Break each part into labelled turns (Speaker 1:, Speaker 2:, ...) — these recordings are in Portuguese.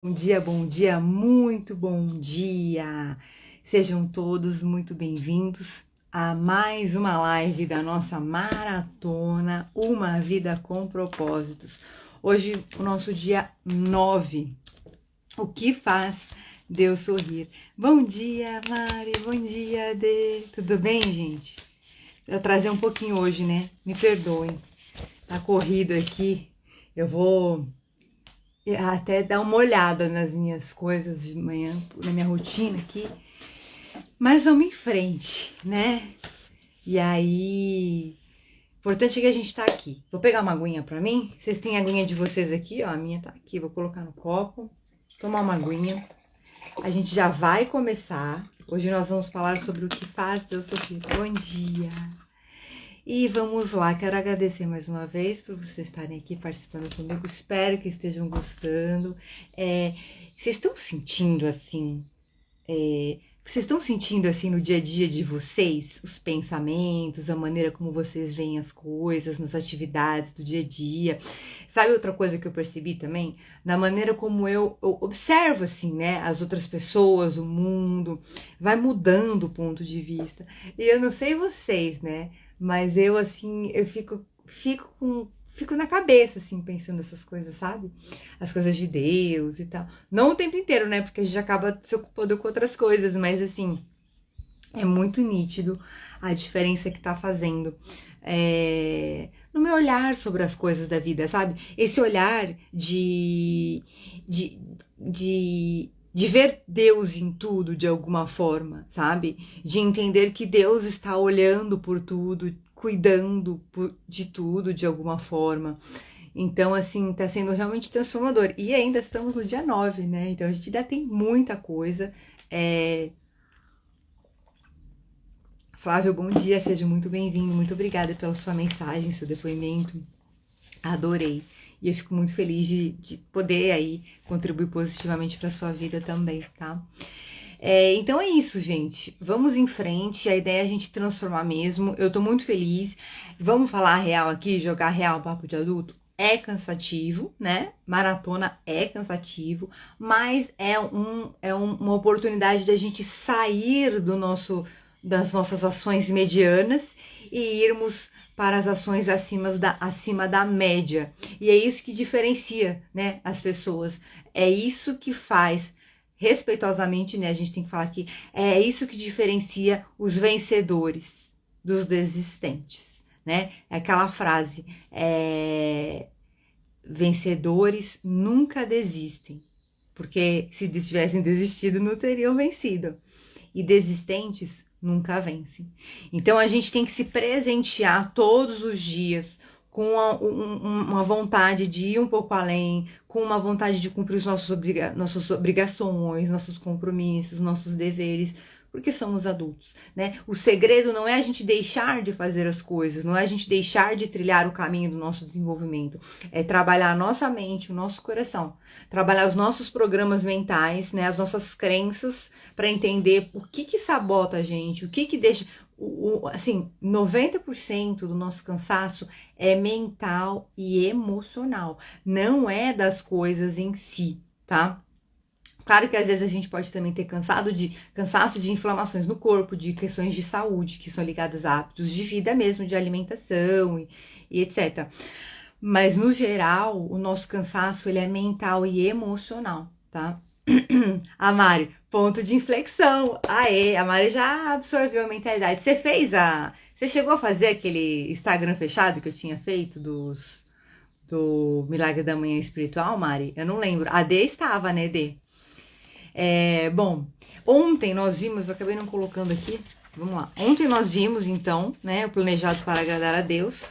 Speaker 1: Bom dia, muito bom dia! Sejam todos muito bem-vindos a mais uma live da nossa maratona Uma Vida com Propósitos. Hoje, o nosso dia 9, o que faz Deus sorrir. Bom dia, Mari, bom dia, Adê. Tudo bem, gente? Eu trazer um pouquinho hoje, né? Me perdoem, tá corrido aqui. Eu vou até dar uma olhada nas minhas coisas de manhã, na minha rotina aqui, mas vamos em frente, né? E aí, importante é que a gente tá aqui. Vou pegar uma aguinha pra mim. Vocês têm a aguinha de vocês aqui, ó, a minha tá aqui, vou colocar no copo, tomar uma aguinha. A gente já vai começar. Hoje nós vamos falar sobre o que faz Deus sorrir. Bom dia! E vamos lá, quero agradecer mais uma vez por vocês estarem aqui participando comigo, espero que estejam gostando. Vocês estão sentindo assim, no dia a dia de vocês, os pensamentos, a maneira como vocês veem as coisas, nas atividades do dia a dia? Sabe outra coisa que eu percebi também? Na maneira como eu observo, assim, né, as outras pessoas, o mundo, vai mudando o ponto de vista. E eu não sei vocês, né? Mas eu, assim, eu fico na cabeça, assim, pensando essas coisas, sabe? As coisas de Deus e tal. Não o tempo inteiro, né? Porque a gente acaba se ocupando com outras coisas, mas, assim, é muito nítido a diferença que tá fazendo no meu olhar sobre as coisas da vida, sabe? Esse olhar de ver Deus em tudo de alguma forma, sabe? De entender que Deus está olhando por tudo, cuidando de tudo de alguma forma. Então, assim, tá sendo realmente transformador. E ainda estamos no dia 9, né? Então a gente ainda tem muita coisa. Flávio, bom dia, seja muito bem-vindo. Muito obrigada pela sua mensagem, seu depoimento. Adorei. E eu fico muito feliz de poder aí contribuir positivamente para sua vida também, tá? Então é isso, gente. Vamos em frente. A ideia é a gente transformar mesmo. Eu tô muito feliz. Vamos falar real aqui, jogar real papo de adulto? É cansativo, né? Maratona é cansativo, mas uma oportunidade da gente sair das nossas ações medianas e irmos para as ações acima da média. E é isso que diferencia, né, as pessoas. É isso que faz, respeitosamente, né, a gente tem que falar aqui, é isso que diferencia os vencedores dos desistentes, né? É aquela frase, vencedores nunca desistem, porque se tivessem desistido não teriam vencido. E desistentes nunca vencem. Então a gente tem que se presentear todos os dias com uma vontade de ir um pouco além, com uma vontade de cumprir nossas obrigações, nossos compromissos, nossos deveres, porque somos adultos, né? O segredo não é a gente deixar de fazer as coisas, não é a gente deixar de trilhar o caminho do nosso desenvolvimento, é trabalhar a nossa mente, o nosso coração, trabalhar os nossos programas mentais, né? As nossas crenças, para entender o que sabota a gente, o que deixa... assim, 90% do nosso cansaço é mental e emocional, não é das coisas em si, tá? Claro que às vezes a gente pode também ter cansaço de inflamações no corpo, de questões de saúde que são ligadas a hábitos de vida mesmo, de alimentação e etc. Mas no geral, o nosso cansaço ele é mental e emocional, tá? A Mari, ponto de inflexão. Aê, a Mari já absorveu a mentalidade. Você chegou a fazer aquele Instagram fechado que eu tinha feito do Milagre da Manhã Espiritual, Mari? Eu não lembro. A D estava, né, D? Bom, ontem nós vimos, eu acabei não colocando aqui, vamos lá. Ontem nós vimos, então, né, o planejado para agradar a Deus,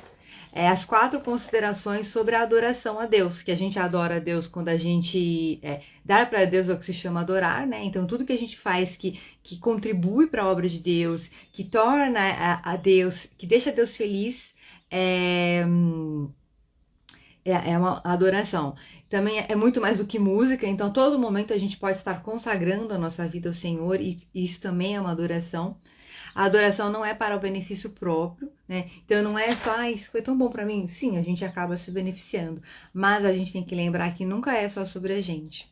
Speaker 1: as 4 considerações sobre a adoração a Deus, que a gente adora a Deus quando a gente dá para Deus o que se chama adorar, né? Então tudo que a gente faz que contribui para a obra de Deus, que torna a Deus, que deixa Deus feliz, é uma adoração. Também é muito mais do que música, então todo momento a gente pode estar consagrando a nossa vida ao Senhor e isso também é uma adoração. A adoração não é para o benefício próprio, né? Então não é só, isso foi tão bom para mim. Sim, a gente acaba se beneficiando, mas a gente tem que lembrar que nunca é só sobre a gente.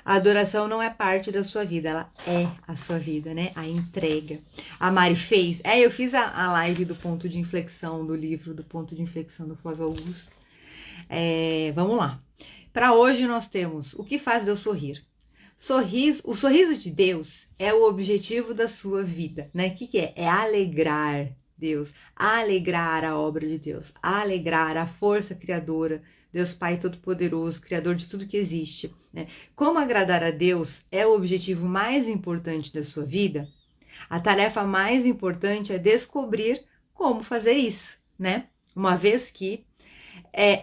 Speaker 1: A adoração não é parte da sua vida, ela é a sua vida, né? A entrega. A Mari fez. Eu fiz a live do ponto de inflexão do livro, do ponto de inflexão do Flávio Augusto. Vamos lá. Para hoje nós temos o que faz Deus sorrir. O sorriso de Deus é o objetivo da sua vida, né? O que é? É alegrar Deus, alegrar a obra de Deus, alegrar a força criadora, Deus Pai Todo-Poderoso, Criador de tudo que existe, né? Como agradar a Deus é o objetivo mais importante da sua vida, a tarefa mais importante é descobrir como fazer isso, né? Uma vez que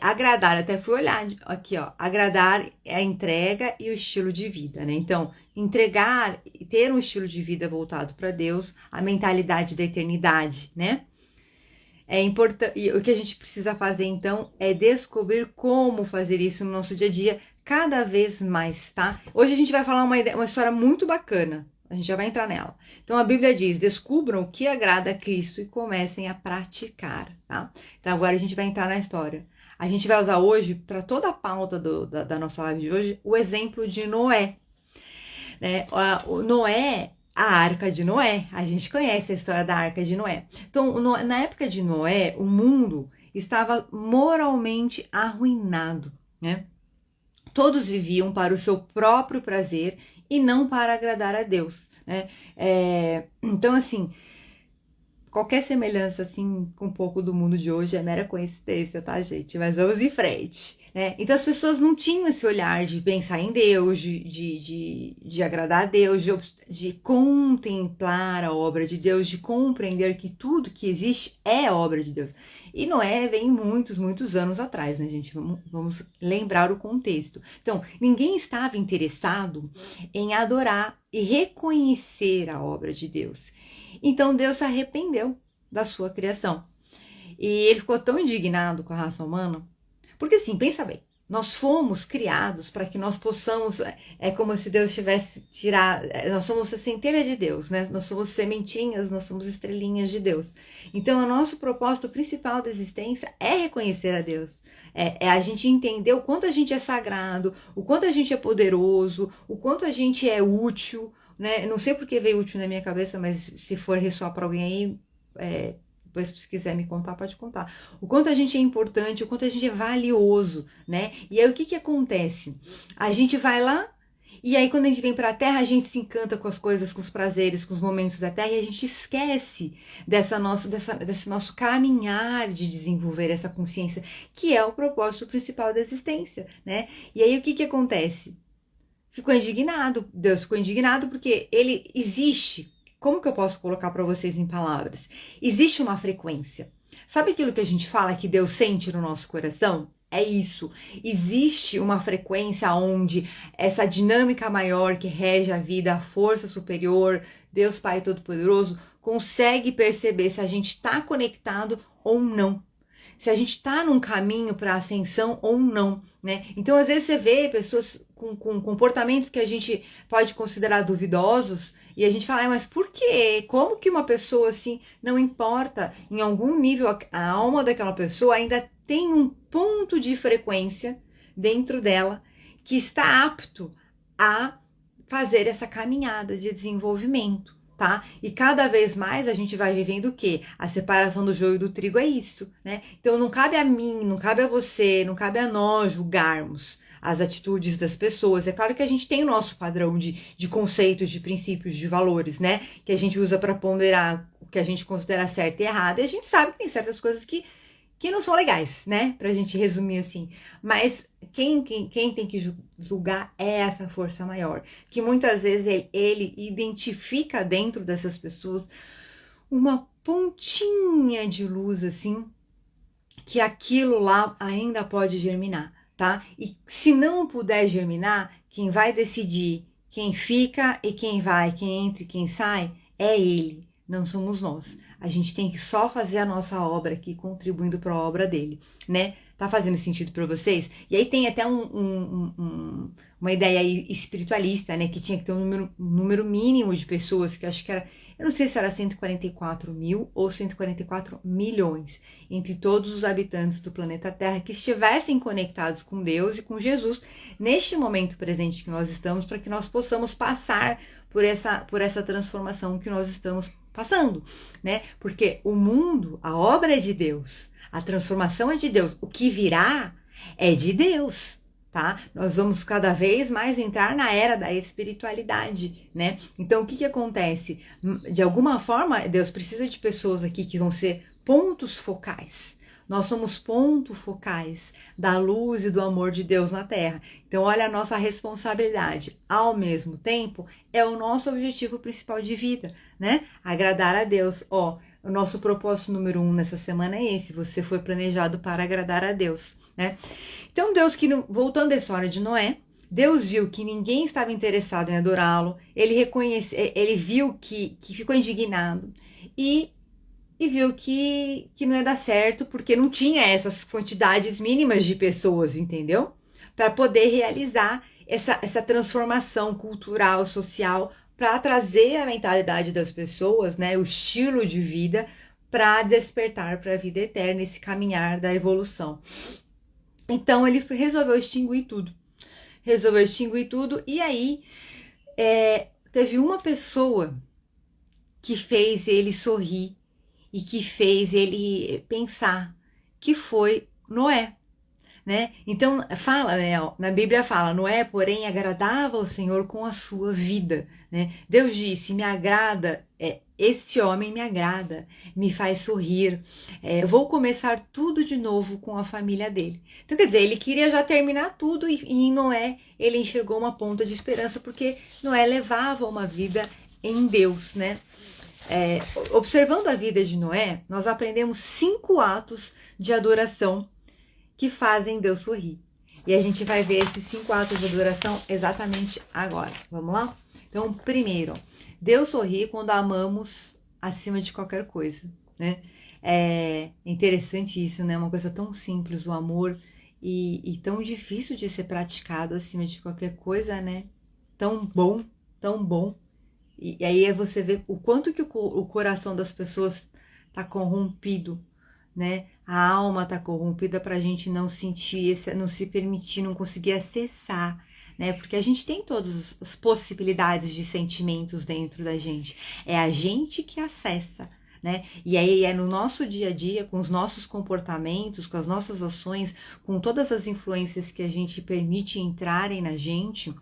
Speaker 1: agradar, até fui olhar aqui, ó, agradar é a entrega e o estilo de vida, né? Então, entregar e ter um estilo de vida voltado para Deus, a mentalidade da eternidade, né? É importante. O que a gente precisa fazer, então, é descobrir como fazer isso no nosso dia a dia cada vez mais, tá? Hoje a gente vai falar uma história muito bacana. A gente já vai entrar nela. Então, a Bíblia diz, descubram o que agrada a Cristo e comecem a praticar, tá? Então, agora a gente vai entrar na história. A gente vai usar hoje, para toda a pauta da nossa live de hoje, o exemplo de Noé. Né? Noé, a Arca de Noé, a gente conhece a história da Arca de Noé. Então, na época de Noé, o mundo estava moralmente arruinado, né? Todos viviam para o seu próprio prazer e não para agradar a Deus, né? Então, assim, qualquer semelhança, assim, com um pouco do mundo de hoje é mera coincidência, tá, gente? Mas vamos em frente, né? Então, as pessoas não tinham esse olhar de pensar em Deus, de agradar a Deus, de contemplar a obra de Deus, de compreender que tudo que existe é obra de Deus. E Noé vem muitos, muitos anos atrás, né, gente? Vamos lembrar o contexto. Então, ninguém estava interessado em adorar e reconhecer a obra de Deus. Então Deus se arrependeu da sua criação. E ele ficou tão indignado com a raça humana. Porque assim, pensa bem, nós fomos criados para que nós possamos, é como se Deus tivesse tirado, nós somos a centelha de Deus, né? Nós somos sementinhas, nós somos estrelinhas de Deus. Então o nosso propósito principal da existência é reconhecer a Deus. É a gente entender o quanto a gente é sagrado, o quanto a gente é poderoso, o quanto a gente é útil, né? Não sei porque veio útil na minha cabeça, mas se for ressoar para alguém aí, depois se quiser me contar, pode contar. O quanto a gente é importante, o quanto a gente é valioso, né? E aí o que acontece? A gente vai lá, e aí quando a gente vem para a Terra, a gente se encanta com as coisas, com os prazeres, com os momentos da Terra, e a gente esquece desse nosso caminhar de desenvolver essa consciência, que é o propósito principal da existência, né? E aí o que acontece? Ficou indignado, Deus ficou indignado porque ele existe. Como que eu posso colocar para vocês em palavras? Existe uma frequência. Sabe aquilo que a gente fala que Deus sente no nosso coração? É isso. Existe uma frequência onde essa dinâmica maior que rege a vida, a força superior, Deus Pai Todo-Poderoso, consegue perceber se a gente está conectado ou não. Se a gente está num caminho para ascensão ou não, né? Então, às vezes você vê pessoas com comportamentos que a gente pode considerar duvidosos e a gente fala, mas por quê? Como que uma pessoa assim, não importa, em algum nível a alma daquela pessoa ainda tem um ponto de frequência dentro dela que está apto a fazer essa caminhada de desenvolvimento. Tá? E cada vez mais a gente vai vivendo o quê? A separação do joio e do trigo é isso, né? Então não cabe a mim, não cabe a você, não cabe a nós julgarmos as atitudes das pessoas. É claro que a gente tem o nosso padrão de conceitos, de princípios, de valores, né? Que a gente usa para ponderar o que a gente considera certo e errado. E a gente sabe que tem certas coisas que não são legais, né? Pra gente resumir assim. Mas quem tem que julgar é essa força maior. Que muitas vezes ele identifica dentro dessas pessoas uma pontinha de luz, assim, que aquilo lá ainda pode germinar, tá? E se não puder germinar, quem vai decidir quem fica e quem vai, quem entra e quem sai, é ele, não somos nós. A gente tem que só fazer a nossa obra aqui, contribuindo para a obra dele, né? Tá fazendo sentido para vocês? E aí tem até uma ideia aí espiritualista, né? Que tinha que ter um número mínimo de pessoas, que acho que era, eu não sei se era 144 mil ou 144 milhões, entre todos os habitantes do planeta Terra que estivessem conectados com Deus e com Jesus neste momento presente que nós estamos, para que nós possamos passar por essa transformação que nós estamos passando, né? Porque o mundo, a obra é de Deus, a transformação é de Deus, o que virá é de Deus, tá? Nós vamos cada vez mais entrar na era da espiritualidade, né? Então, o que acontece? De alguma forma, Deus precisa de pessoas aqui que vão ser pontos focais. Nós somos pontos focais da luz e do amor de Deus na Terra. Então, olha a nossa responsabilidade. Ao mesmo tempo, é o nosso objetivo principal de vida, né? Agradar a Deus. Ó, o nosso propósito número 1 nessa semana é esse. Você foi planejado para agradar a Deus, né? Então, Deus, voltando à história de Noé, Deus viu que ninguém estava interessado em adorá-lo. Ele viu que ficou indignado e viu que não ia dar certo, porque não tinha essas quantidades mínimas de pessoas, entendeu? Para poder realizar essa transformação cultural, social, para trazer a mentalidade das pessoas, né, o estilo de vida, para despertar para a vida eterna, esse caminhar da evolução. Então ele resolveu extinguir tudo. E aí teve uma pessoa que fez ele sorrir e que fez ele pensar, que foi Noé, né? Então fala, né, na Bíblia fala, Noé, porém, agradava ao Senhor com a sua vida, né? Deus disse, me agrada, este homem me agrada, me faz sorrir, vou começar tudo de novo com a família dele. Então, quer dizer, ele queria já terminar tudo e em Noé ele enxergou uma ponta de esperança, porque Noé levava uma vida em Deus, né? Observando a vida de Noé, nós aprendemos 5 atos de adoração que fazem Deus sorrir. E a gente vai ver esses 5 atos de adoração exatamente agora. Vamos lá? Então, primeiro, Deus sorri quando amamos acima de qualquer coisa, né? É interessante isso, né? Uma coisa tão simples, o amor, e tão difícil de ser praticado acima de qualquer coisa, né? Tão bom, tão bom. E aí você vê o quanto que o coração das pessoas está corrompido, né? A alma está corrompida para a gente não sentir, não se permitir, não conseguir acessar, né? Porque a gente tem todas as possibilidades de sentimentos dentro da gente. É a gente que acessa, né? E aí é no nosso dia a dia, com os nossos comportamentos, com as nossas ações, com todas as influências que a gente permite entrarem na gente,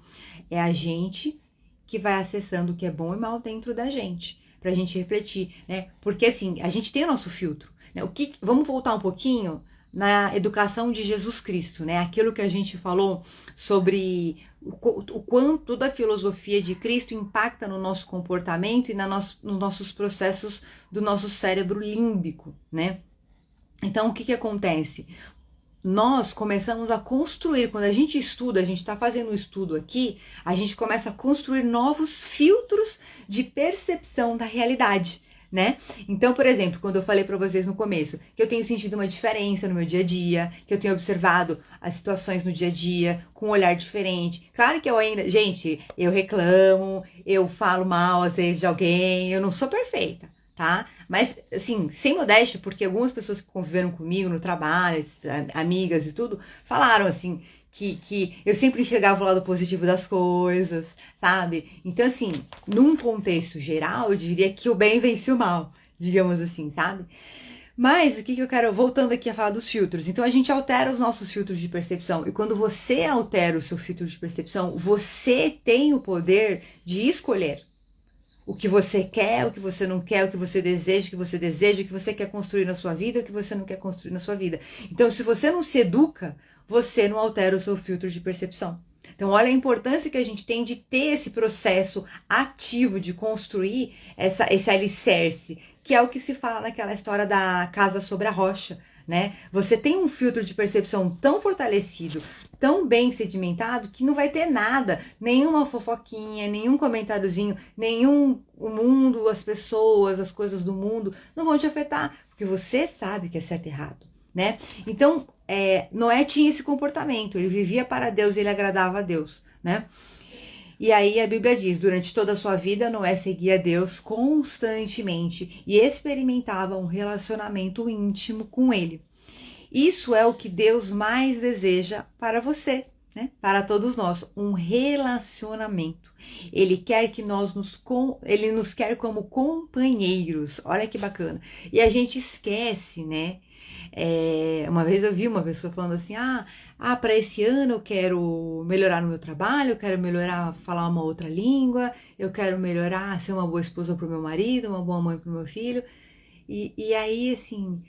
Speaker 1: é a gente que vai acessando o que é bom e mal dentro da gente, pra gente refletir, né? Porque assim, a gente tem o nosso filtro, né? Vamos voltar um pouquinho na educação de Jesus Cristo, né? Aquilo que a gente falou sobre o quanto toda a filosofia de Cristo impacta no nosso comportamento e nos nossos processos do nosso cérebro límbico, né? Então, o que acontece? Nós começamos a construir, quando a gente estuda, a gente está fazendo um estudo aqui, a gente começa a construir novos filtros de percepção da realidade, né? Então, por exemplo, quando eu falei para vocês no começo, que eu tenho sentido uma diferença no meu dia a dia, que eu tenho observado as situações no dia a dia com um olhar diferente. Claro que eu ainda, gente, eu reclamo, eu falo mal às vezes de alguém, eu não sou perfeita, tá? Mas, assim, sem modéstia, porque algumas pessoas que conviveram comigo no trabalho, amigas e tudo, falaram, assim, que eu sempre enxergava o lado positivo das coisas, sabe? Então, assim, num contexto geral, eu diria que o bem vence o mal, digamos assim, sabe? Mas, o que eu quero, voltando aqui a falar dos filtros. Então, a gente altera os nossos filtros de percepção. E quando você altera o seu filtro de percepção, você tem o poder de escolher o que você quer, o que você não quer, o que você deseja, o que você quer construir na sua vida, o que você não quer construir na sua vida. Então, se você não se educa, você não altera o seu filtro de percepção. Então, olha a importância que a gente tem de ter esse processo ativo de construir esse alicerce, que é o que se fala naquela história da casa sobre a rocha, né? Você tem um filtro de percepção tão fortalecido, tão bem sedimentado, que não vai ter nada, nenhuma fofoquinha, nenhum comentáriozinho, o mundo, as pessoas, as coisas do mundo não vão te afetar, porque você sabe que é certo e errado. né? Então, Noé tinha esse comportamento, ele vivia para Deus, ele agradava a Deus, né? E aí a Bíblia diz, durante toda a sua vida, Noé seguia Deus constantemente e experimentava um relacionamento íntimo com ele. Isso é o que Deus mais deseja para você, né? Para todos nós, um relacionamento. Ele quer que ele nos quer como companheiros. Olha que bacana. E a gente esquece, né? Uma vez eu vi uma pessoa falando assim, para esse ano eu quero melhorar no meu trabalho, eu quero melhorar, falar uma outra língua, eu quero melhorar, ser uma boa esposa para o meu marido, uma boa mãe para o meu filho. E aí, assim,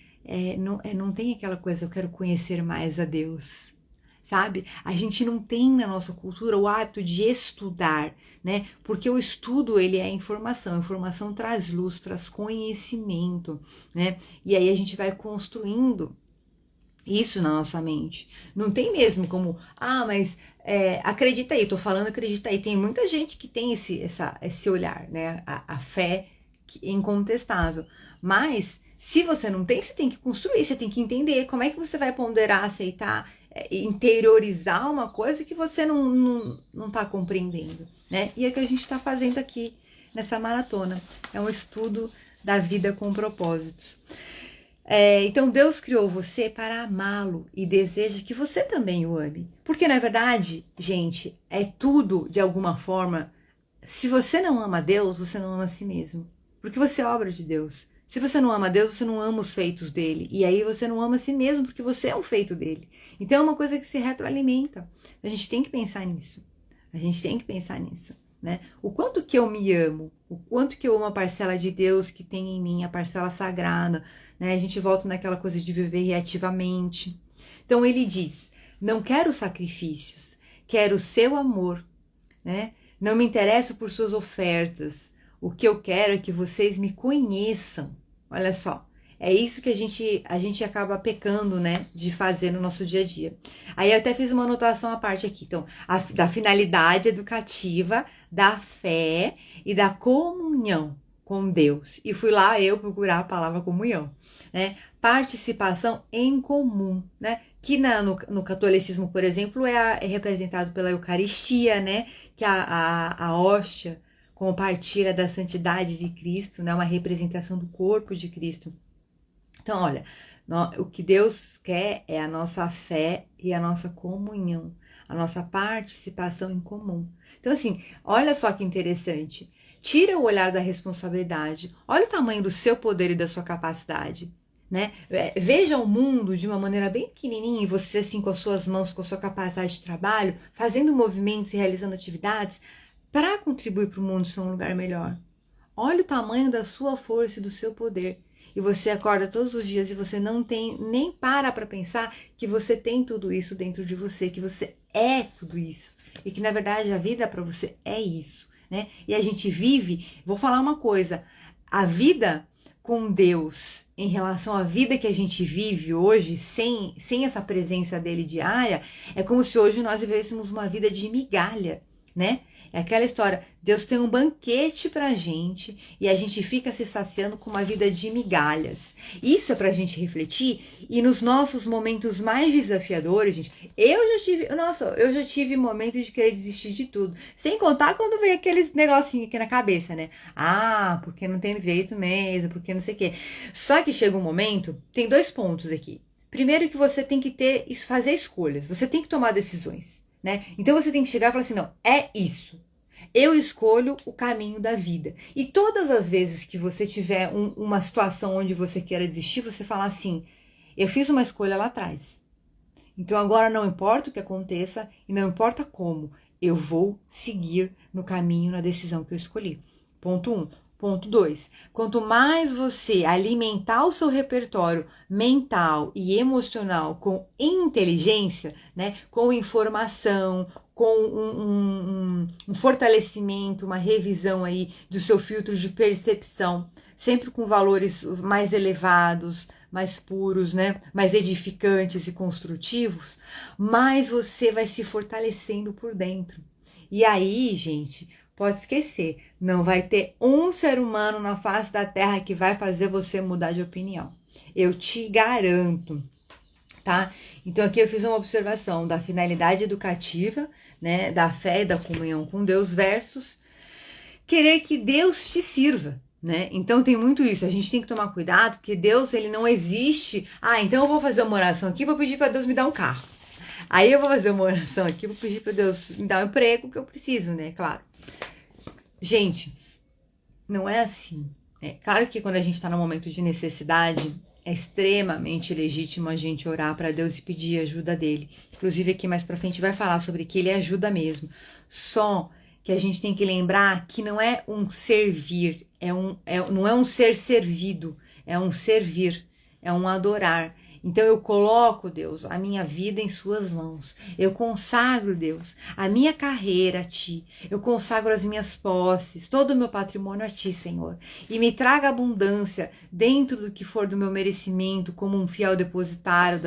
Speaker 1: não tem aquela coisa, eu quero conhecer mais a Deus, sabe? A gente não tem na nossa cultura o hábito de estudar, né? Porque o estudo, ele é informação, informação traz luz, traz conhecimento, né? E aí a gente vai construindo isso na nossa mente. Não tem mesmo como, mas acredita aí, tô falando acredita aí. Tem muita gente que tem esse olhar, né? A fé é incontestável. Mas, se você não tem, você tem que construir, você tem que entender como é que você vai ponderar, aceitar, interiorizar uma coisa que você não tá compreendendo, né? E é o que a gente tá fazendo aqui nessa maratona. É um estudo da vida com propósitos. Então Deus criou você para amá-lo e deseja que você também o ame. Porque na verdade, gente, é tudo de alguma forma. Se você não ama Deus, você não ama a si mesmo. Porque você é obra de Deus. Se você não ama Deus, você não ama os feitos dele. E aí você não ama a si mesmo, porque você é um feito dele. Então é uma coisa que se retroalimenta. A gente tem que pensar nisso. A gente tem que pensar nisso, né? O quanto que eu me amo, o quanto que eu amo a parcela de Deus que tem em mim, a parcela sagrada, né? A gente volta naquela coisa de viver reativamente. Então ele diz, não quero sacrifícios, quero o seu amor, né? Não me interesso por suas ofertas. O que eu quero é que vocês me conheçam. Olha só, é isso que a gente acaba pecando, né, de fazer no nosso dia a dia. Aí eu até fiz uma anotação à parte aqui, então, da finalidade educativa, da fé e da comunhão com Deus. E fui lá eu procurar a palavra comunhão, né? Participação em comum, né? Que no catolicismo, por exemplo, é representado pela Eucaristia, né? Que a hóstia como partilha da santidade de Cristo, né? Uma representação do corpo de Cristo. Então, olha, o que Deus quer é a nossa fé e a nossa comunhão, a nossa participação em comum. Então, assim, olha só que interessante. Tira o olhar da responsabilidade. Olha o tamanho do seu poder e da sua capacidade, né? Veja o mundo de uma maneira bem pequenininha e você, assim, com as suas mãos, com a sua capacidade de trabalho, fazendo movimentos e realizando atividades para contribuir para o mundo ser um lugar melhor. Olha o tamanho da sua força e do seu poder. E você acorda todos os dias e você não tem nem para pensar que você tem tudo isso dentro de você, que você é tudo isso. E que na verdade a vida para você é isso, né? E a gente vive, vou falar uma coisa, a vida com Deus em relação à vida que a gente vive hoje, sem essa presença dele diária, é como se hoje nós vivêssemos uma vida de migalha, né? É aquela história, Deus tem um banquete pra gente e a gente fica se saciando com uma vida de migalhas. Isso é pra gente refletir e nos nossos momentos mais desafiadores, gente, eu já tive momentos de querer desistir de tudo. Sem contar quando vem aqueles negocinho aqui na cabeça, né? Porque não tem jeito mesmo, porque não sei o quê. Só que chega um momento, tem 2 pontos aqui. Primeiro que você tem que fazer escolhas, você tem que tomar decisões, né? Então você tem que chegar e falar assim, não, é isso. Eu escolho o caminho da vida. E todas as vezes que você tiver uma situação onde você queira desistir, você fala assim, eu fiz uma escolha lá atrás. Então agora não importa o que aconteça e não importa como, eu vou seguir no caminho, na decisão que eu escolhi. Ponto 1. Ponto 2. Quanto mais você alimentar o seu repertório mental e emocional com inteligência, né, com informação, com um fortalecimento, uma revisão aí do seu filtro de percepção, sempre com valores mais elevados, mais puros, né, mais edificantes e construtivos, mais você vai se fortalecendo por dentro. E aí, gente, pode esquecer, não vai ter um ser humano na face da Terra que vai fazer você mudar de opinião. Eu te garanto. tá? Então aqui eu fiz uma observação da finalidade educativa, né, da fé e da comunhão com Deus versus querer que Deus te sirva, né? Então tem muito isso, a gente tem que tomar cuidado, porque Deus, ele não existe. Ah, então eu vou fazer uma oração aqui, vou pedir para Deus me dar um carro. Aí eu vou fazer uma oração aqui, vou pedir para Deus me dar um emprego que eu preciso, né? Claro. Gente, não é assim. É claro que quando a gente está num momento de necessidade, é extremamente legítimo a gente orar para Deus e pedir ajuda dele. Inclusive aqui mais para frente vai falar sobre que ele ajuda mesmo. Só que a gente tem que lembrar que não é um servir, não é um ser servido, é um servir, é um adorar. Então eu coloco, Deus, a minha vida em suas mãos. Eu consagro, Deus, a minha carreira a ti. Eu consagro as minhas posses, todo o meu patrimônio a ti, Senhor. E me traga abundância dentro do que for do meu merecimento, como um fiel depositário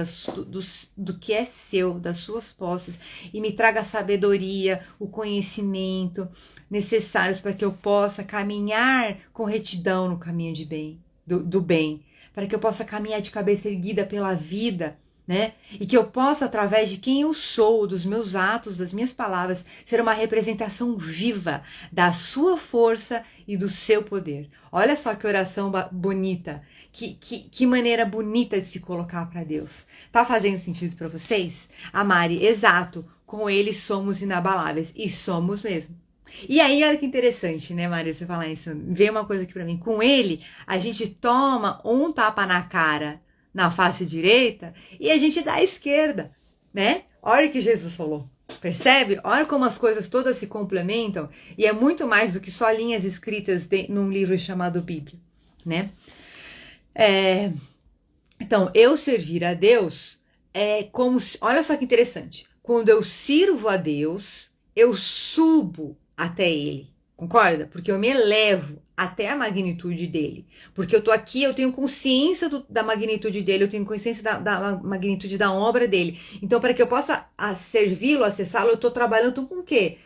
Speaker 1: do que é seu, das suas posses. E me traga a sabedoria, o conhecimento necessários para que eu possa caminhar com retidão no caminho de bem, do bem. Para que eu possa caminhar de cabeça erguida pela vida, né? E que eu possa, através de quem eu sou, dos meus atos, das minhas palavras, ser uma representação viva da sua força e do seu poder. Olha só que oração bonita, que maneira bonita de se colocar para Deus. Tá fazendo sentido para vocês? A Mari, exato, com ele somos inabaláveis, e somos mesmo. E aí, olha que interessante, né, Maria, você falar isso. Vê uma coisa aqui pra mim. Com ele, a gente toma um tapa na cara, na face direita, e a gente dá à esquerda, né? Olha o que Jesus falou. Percebe? Olha como as coisas todas se complementam. E é muito mais do que só linhas escritas num livro chamado Bíblia, né? Então, eu servir a Deus é como... Olha só que interessante. Quando eu sirvo a Deus, eu subo até ele, concorda? Porque eu me elevo até a magnitude dele. Porque eu tô aqui, eu tenho consciência da magnitude dele, eu tenho consciência da magnitude da obra dele. Então, para que eu possa servi-lo, acessá-lo, eu tô trabalhando com o quê?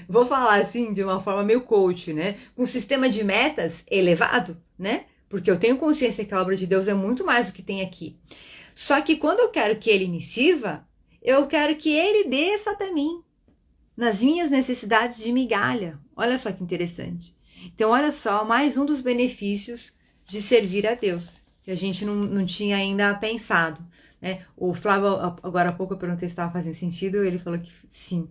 Speaker 1: Vou falar assim, de uma forma meio coach, né? Com um sistema de metas elevado, né? Porque eu tenho consciência que a obra de Deus é muito mais do que tem aqui. Só que quando eu quero que ele me sirva, eu quero que ele desça até mim, nas minhas necessidades de migalha. Olha só que interessante. Então, olha só, mais um dos benefícios de servir a Deus, que a gente não tinha ainda pensado, né? O Flávio, agora há pouco eu perguntei se estava fazendo sentido, ele falou que sim.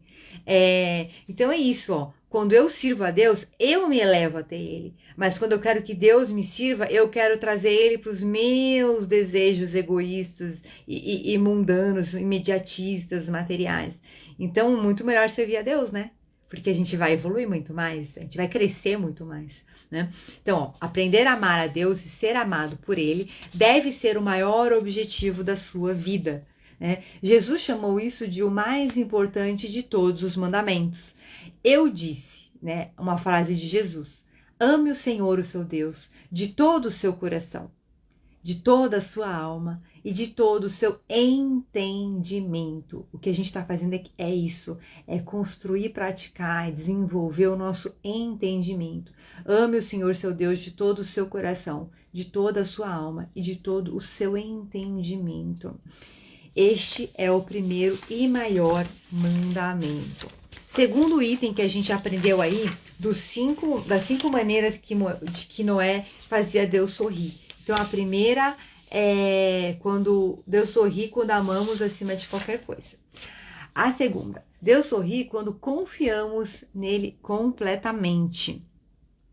Speaker 1: Então é isso, ó. Quando eu sirvo a Deus, eu me elevo até ele. Mas quando eu quero que Deus me sirva, eu quero trazer ele para os meus desejos egoístas e mundanos, imediatistas, materiais. Então, muito melhor servir a Deus, né? Porque a gente vai evoluir muito mais, a gente vai crescer muito mais, né? Então, ó, aprender a amar a Deus e ser amado por ele deve ser o maior objetivo da sua vida, né? Jesus chamou isso de o mais importante de todos os mandamentos. Eu disse, né, uma frase de Jesus: ame o Senhor, o seu Deus, de todo o seu coração, de toda a sua alma e de todo o seu entendimento. O que a gente está fazendo é isso, é construir, praticar e desenvolver o nosso entendimento. Ame o Senhor, seu Deus, de todo o seu coração, de toda a sua alma e de todo o seu entendimento. Este é o primeiro e maior mandamento. Segundo item que a gente aprendeu aí, das 5 maneiras que Noé fazia Deus sorrir. Então, a primeira é quando Deus sorri quando amamos acima de qualquer coisa. A segunda, Deus sorri quando confiamos nele completamente,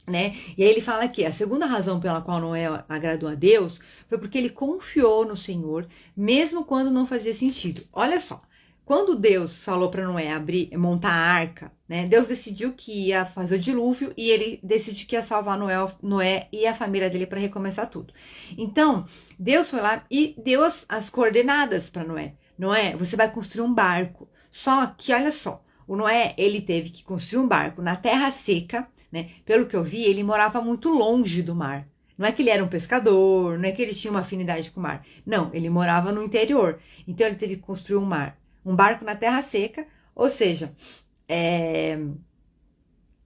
Speaker 1: né? E aí ele fala aqui, a segunda razão pela qual Noé agradou a Deus foi porque ele confiou no Senhor, mesmo quando não fazia sentido. Olha só, quando Deus falou para Noé montar a arca, né? Deus decidiu que ia fazer o dilúvio e ele decidiu que ia salvar Noé e a família dele para recomeçar tudo. Então, Deus foi lá e deu as coordenadas para Noé. Noé, você vai construir um barco. Só que, olha só, o Noé, ele teve que construir um barco na terra seca, né? Pelo que eu vi, ele morava muito longe do mar. Não é que ele era um pescador, não é que ele tinha uma afinidade com o mar. Não, ele morava no interior. Então, ele teve que construir um barco na terra seca, ou seja,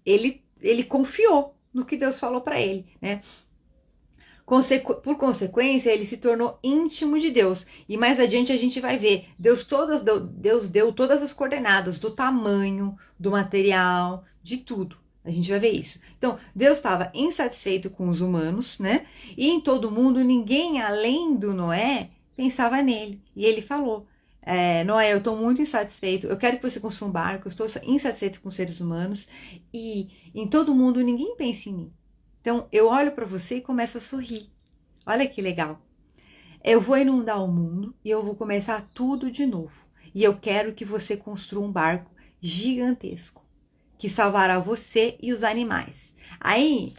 Speaker 1: ele confiou no que Deus falou para ele, né? Por consequência, ele se tornou íntimo de Deus. E mais adiante a gente vai ver, Deus deu todas as coordenadas do tamanho, do material, de tudo. A gente vai ver isso. Então, Deus estava insatisfeito com os humanos, né? E em todo mundo, ninguém além do Noé pensava nele. E ele falou, Noé, eu estou muito insatisfeito, eu quero que você construa um barco, eu estou insatisfeito com os seres humanos. E em todo mundo, ninguém pensa em mim. Então, eu olho para você e começo a sorrir. Olha que legal. Eu vou inundar o mundo e eu vou começar tudo de novo. E eu quero que você construa um barco gigantesco que salvará você e os animais. Aí,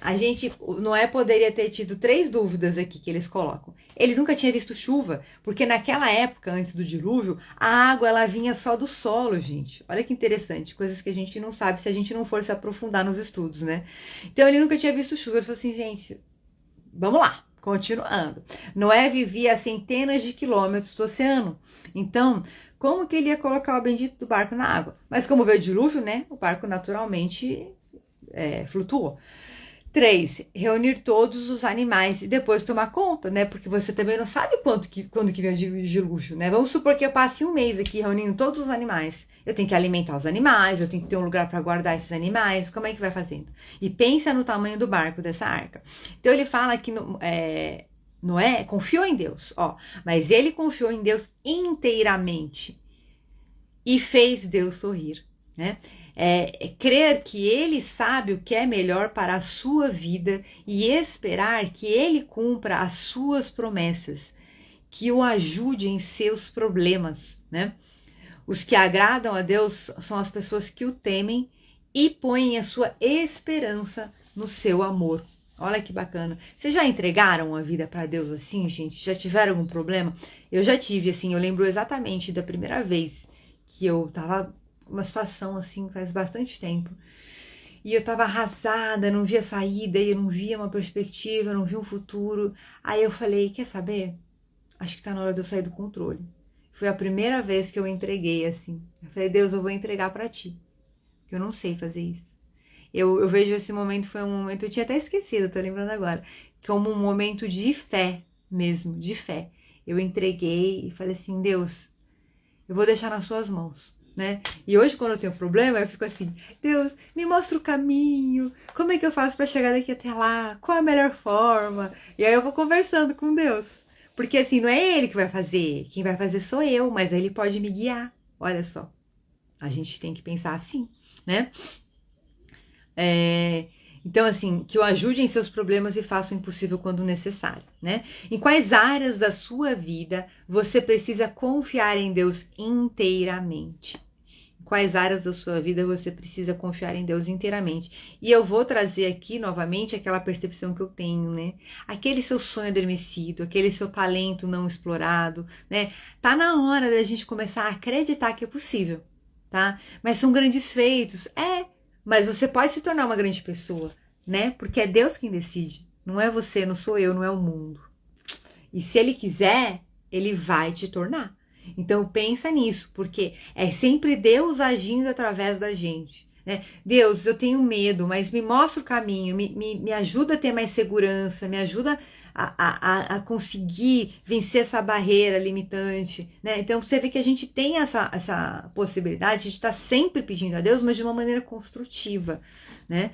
Speaker 1: Noé poderia ter tido 3 dúvidas aqui que eles colocam. Ele nunca tinha visto chuva, porque naquela época, antes do dilúvio, a água ela vinha só do solo, gente. Olha que interessante, coisas que a gente não sabe se a gente não for se aprofundar nos estudos, né? Então, ele nunca tinha visto chuva. Ele falou assim, gente, vamos lá, continuando. Noé vivia a centenas de quilômetros do oceano. Então, como que ele ia colocar o bendito do barco na água? Mas como veio o dilúvio, né? O barco naturalmente flutuou. 3, reunir todos os animais e depois tomar conta, né? Porque você também não sabe quando que vem o dilúvio, né? Vamos supor que eu passe um mês aqui reunindo todos os animais. Eu tenho que alimentar os animais, eu tenho que ter um lugar para guardar esses animais. Como é que vai fazendo? E pensa no tamanho do barco dessa arca. Então ele fala que Noé confiou em Deus, mas ele confiou em Deus inteiramente e fez Deus sorrir, né? Crer que ele sabe o que é melhor para a sua vida e esperar que ele cumpra as suas promessas, que o ajude em seus problemas, né? Os que agradam a Deus são as pessoas que o temem e põem a sua esperança no seu amor. Olha que bacana. Vocês já entregaram a vida para Deus assim, gente? Já tiveram algum problema? Eu já tive, assim, eu lembro exatamente da primeira vez que eu tava numa situação assim, faz bastante tempo. E eu tava arrasada, não via saída, eu não via uma perspectiva, não via um futuro. Aí eu falei, quer saber? Acho que tá na hora de eu sair do controle. Foi a primeira vez que eu entreguei, assim. Eu falei, Deus, eu vou entregar para ti. Porque eu não sei fazer isso. Eu vejo esse momento, foi um momento, eu tinha até esquecido, tô lembrando agora, como um momento de fé mesmo, de fé. Eu entreguei e falei assim, Deus, eu vou deixar nas suas mãos, né? E hoje, quando eu tenho problema, eu fico assim, Deus, me mostra o caminho, como é que eu faço para chegar daqui até lá, qual a melhor forma? E aí eu vou conversando com Deus, porque assim, não é Ele que vai fazer, quem vai fazer sou eu, mas Ele pode me guiar, olha só. A gente tem que pensar assim, né? Então, assim, que o ajude em seus problemas e faça o impossível quando necessário, né? Em quais áreas da sua vida você precisa confiar em Deus inteiramente? Em quais áreas da sua vida você precisa confiar em Deus inteiramente? E eu vou trazer aqui, novamente, aquela percepção que eu tenho, né? Aquele seu sonho adormecido, aquele seu talento não explorado, né? Tá na hora da gente começar a acreditar que é possível, tá? Mas são grandes feitos, mas você pode se tornar uma grande pessoa, né? Porque é Deus quem decide. Não é você, não sou eu, não é o mundo. E se Ele quiser, Ele vai te tornar. Então pensa nisso, porque é sempre Deus agindo através da gente, né? Deus, eu tenho medo, mas me mostra o caminho, me ajuda a ter mais segurança, me ajuda a conseguir vencer essa barreira limitante, né? Então você vê que a gente tem essa possibilidade, a gente está sempre pedindo a Deus, mas de uma maneira construtiva, né?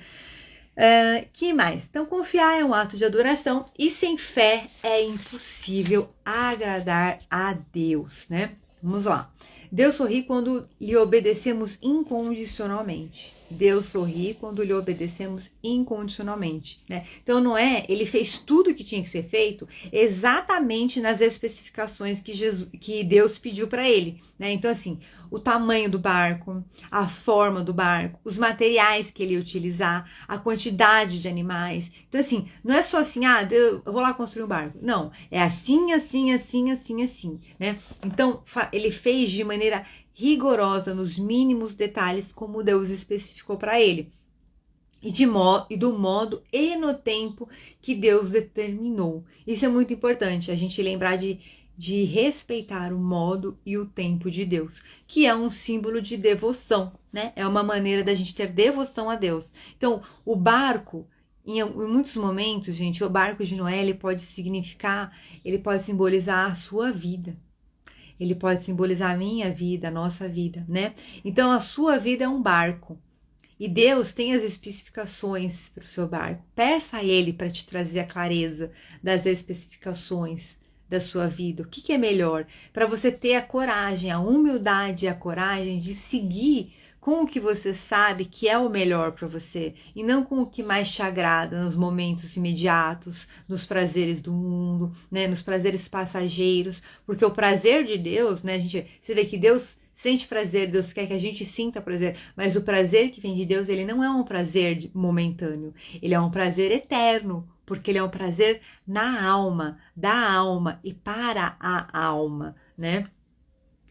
Speaker 1: Que mais? Então confiar é um ato de adoração e sem fé é impossível agradar a Deus, né? Vamos lá. Deus sorri quando lhe obedecemos incondicionalmente. Deus sorri quando lhe obedecemos incondicionalmente, né? Então Noé, ele fez tudo o que tinha que ser feito exatamente nas especificações que Deus pediu para ele, né? Então assim, o tamanho do barco, a forma do barco, os materiais que ele ia utilizar, a quantidade de animais. Então assim, não é só assim, Deus, eu vou lá construir um barco. Não, é assim, assim, assim, assim, assim, né? Então ele fez de maneira rigorosa nos mínimos detalhes como Deus especificou para ele e do modo e no tempo que Deus determinou. Isso é muito importante, a gente lembrar de respeitar o modo e o tempo de Deus, que é um símbolo de devoção, né? É uma maneira da gente ter devoção a Deus. Então, o barco Em muitos momentos, gente, o barco de Noé, ele pode simbolizar a sua vida. Ele pode simbolizar a minha vida, a nossa vida, né? Então, a sua vida é um barco. E Deus tem as especificações para o seu barco. Peça a Ele para te trazer a clareza das especificações da sua vida. O que é melhor? Para você ter a coragem, a humildade e a coragem de seguir com o que você sabe que é o melhor para você. E não com o que mais te agrada nos momentos imediatos, nos prazeres do mundo, né? Nos prazeres passageiros. Porque o prazer de Deus, né? Você vê que Deus sente prazer, Deus quer que a gente sinta prazer, mas o prazer que vem de Deus, ele não é um prazer momentâneo, ele é um prazer eterno, porque ele é um prazer na alma, da alma e para a alma, né?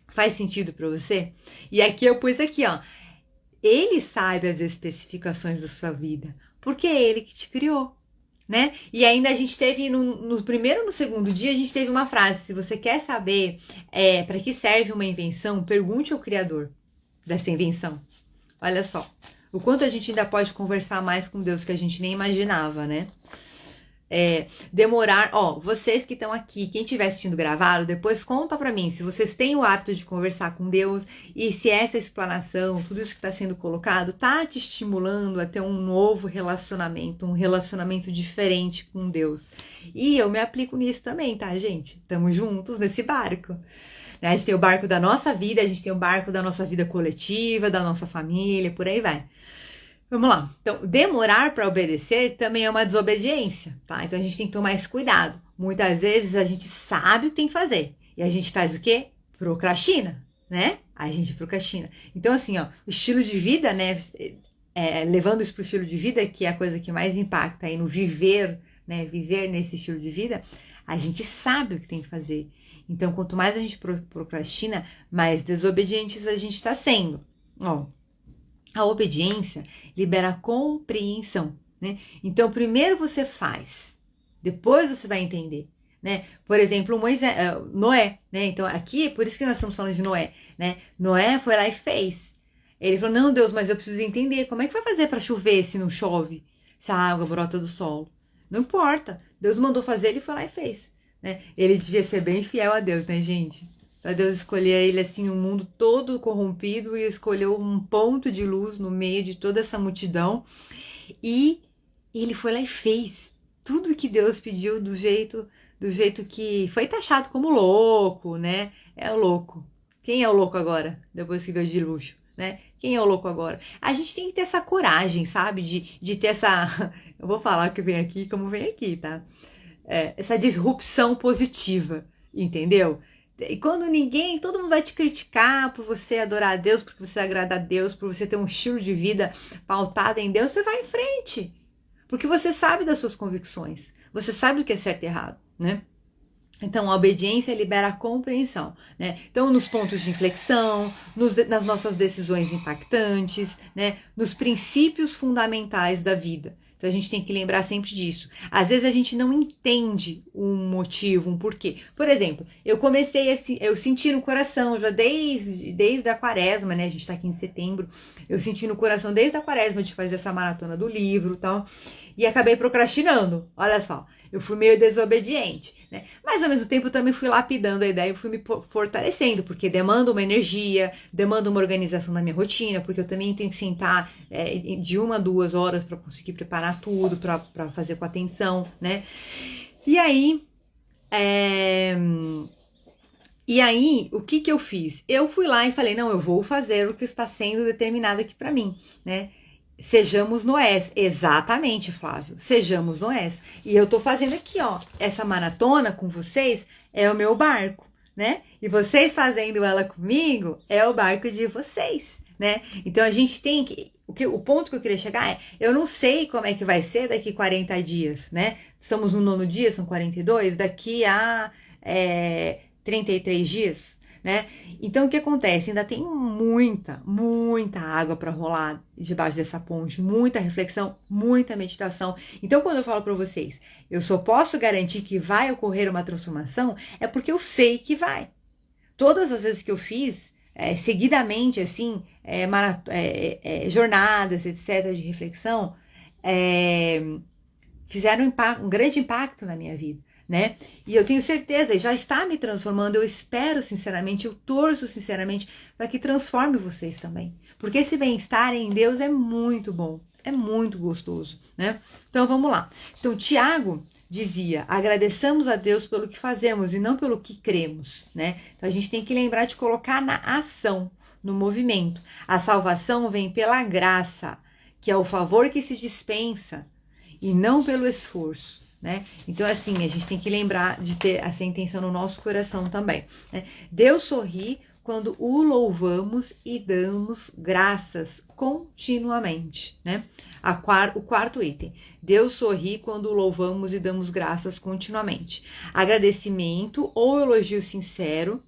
Speaker 1: Faz sentido para você? E aqui eu pus aqui, ó, ele sabe as especificações da sua vida, porque é ele que te criou. Né? E ainda a gente teve, no primeiro e no segundo dia, a gente teve uma frase: se você quer saber para que serve uma invenção, pergunte ao criador dessa invenção. Olha só, o quanto a gente ainda pode conversar mais com Deus que a gente nem imaginava, né? Vocês que estão aqui, quem estiver assistindo gravado, depois conta pra mim se vocês têm o hábito de conversar com Deus e se essa explanação, tudo isso que está sendo colocado, tá te estimulando a ter um novo relacionamento, um relacionamento diferente com Deus. E eu me aplico nisso também, tá, gente? Estamos juntos nesse barco. A gente tem o barco da nossa vida, a gente tem o barco da nossa vida coletiva, da nossa família, por aí vai. Vamos lá. Então, demorar para obedecer também é uma desobediência, tá? Então, a gente tem que tomar esse cuidado. Muitas vezes a gente sabe o que tem que fazer. E a gente faz o quê? Procrastina, né? A gente procrastina. Então, assim, ó, o estilo de vida, né? Levando isso para o estilo de vida, que é a coisa que mais impacta aí no viver, né? Viver nesse estilo de vida, a gente sabe o que tem que fazer. Então, quanto mais a gente procrastina, mais desobedientes a gente está sendo. Ó, a obediência libera compreensão, né? Então, primeiro você faz, depois você vai entender, né? Por exemplo, Noé, né? Então, aqui, por isso que nós estamos falando de Noé, né? Noé foi lá e fez. Ele falou, não, Deus, mas eu preciso entender, como é que vai fazer para chover se não chove? Se a água brota do solo? Não importa, Deus mandou fazer, ele foi lá e fez, né? Ele devia ser bem fiel a Deus, né, gente? Para Deus escolher ele assim, um mundo todo corrompido, e escolheu um ponto de luz no meio de toda essa multidão. E ele foi lá e fez tudo que Deus pediu do jeito que foi taxado como louco, né? É o louco. Quem é o louco agora? Depois que veio de luxo, né? Quem é o louco agora? A gente tem que ter essa coragem, sabe? De ter essa... Eu vou falar o que vem aqui como vem aqui, tá? Essa disrupção positiva, entendeu? E quando todo mundo vai te criticar por você adorar a Deus, porque você agrada a Deus, por você ter um estilo de vida pautado em Deus, você vai em frente. Porque você sabe das suas convicções. Você sabe o que é certo e errado, né? Então, a obediência libera a compreensão, né? Então, nos pontos de inflexão, nas nossas decisões impactantes, né? Nos princípios fundamentais da vida. Então, a gente tem que lembrar sempre disso. Às vezes, a gente não entende um motivo, um porquê. Por exemplo, eu senti no coração, já desde a quaresma, né? A gente tá aqui em setembro. Eu senti no coração desde a quaresma de fazer essa maratona do livro e tal. E acabei procrastinando. Olha só. Eu fui meio desobediente, né? Mas ao mesmo tempo eu também fui lapidando a ideia e fui me fortalecendo, porque demanda uma energia, demanda uma organização na minha rotina, porque eu também tenho que sentar de 1 a 2 horas para conseguir preparar tudo, para fazer com atenção, né? E aí, o que eu fiz? Eu fui lá e falei, não, eu vou fazer o que está sendo determinado aqui para mim, né? Sejamos Noés. Exatamente, Flávio. Sejamos Noés. E eu tô fazendo aqui, ó. Essa maratona com vocês é o meu barco, né? E vocês fazendo ela comigo é o barco de vocês, né? Então a gente tem que... O ponto que eu queria chegar eu não sei como é que vai ser daqui 40 dias, né? Estamos no 9º dia, são 42. Daqui a 33 dias, né? Então, o que acontece? Ainda tem muita água para rolar debaixo dessa ponte, muita reflexão, muita meditação. Então, quando eu falo para vocês, eu só posso garantir que vai ocorrer uma transformação, é porque eu sei que vai. Todas as vezes que eu fiz, seguidamente, assim, jornadas, etc., de reflexão, fizeram um grande impacto na minha vida, né? E eu tenho certeza, já está me transformando, eu espero sinceramente, eu torço sinceramente para que transforme vocês também. Porque esse bem-estar em Deus é muito bom, é muito gostoso, né? Então vamos lá. Então Tiago dizia, agradeçamos a Deus pelo que fazemos e não pelo que cremos, né? Então a gente tem que lembrar de colocar na ação, no movimento. A salvação vem pela graça, que é o favor que se dispensa e não pelo esforço, né? Então assim, a gente tem que lembrar de ter essa intenção no nosso coração também, né? Deus sorri quando o louvamos e damos graças continuamente, né? O quarto item. Deus sorri quando louvamos e damos graças continuamente. Agradecimento ou elogio sincero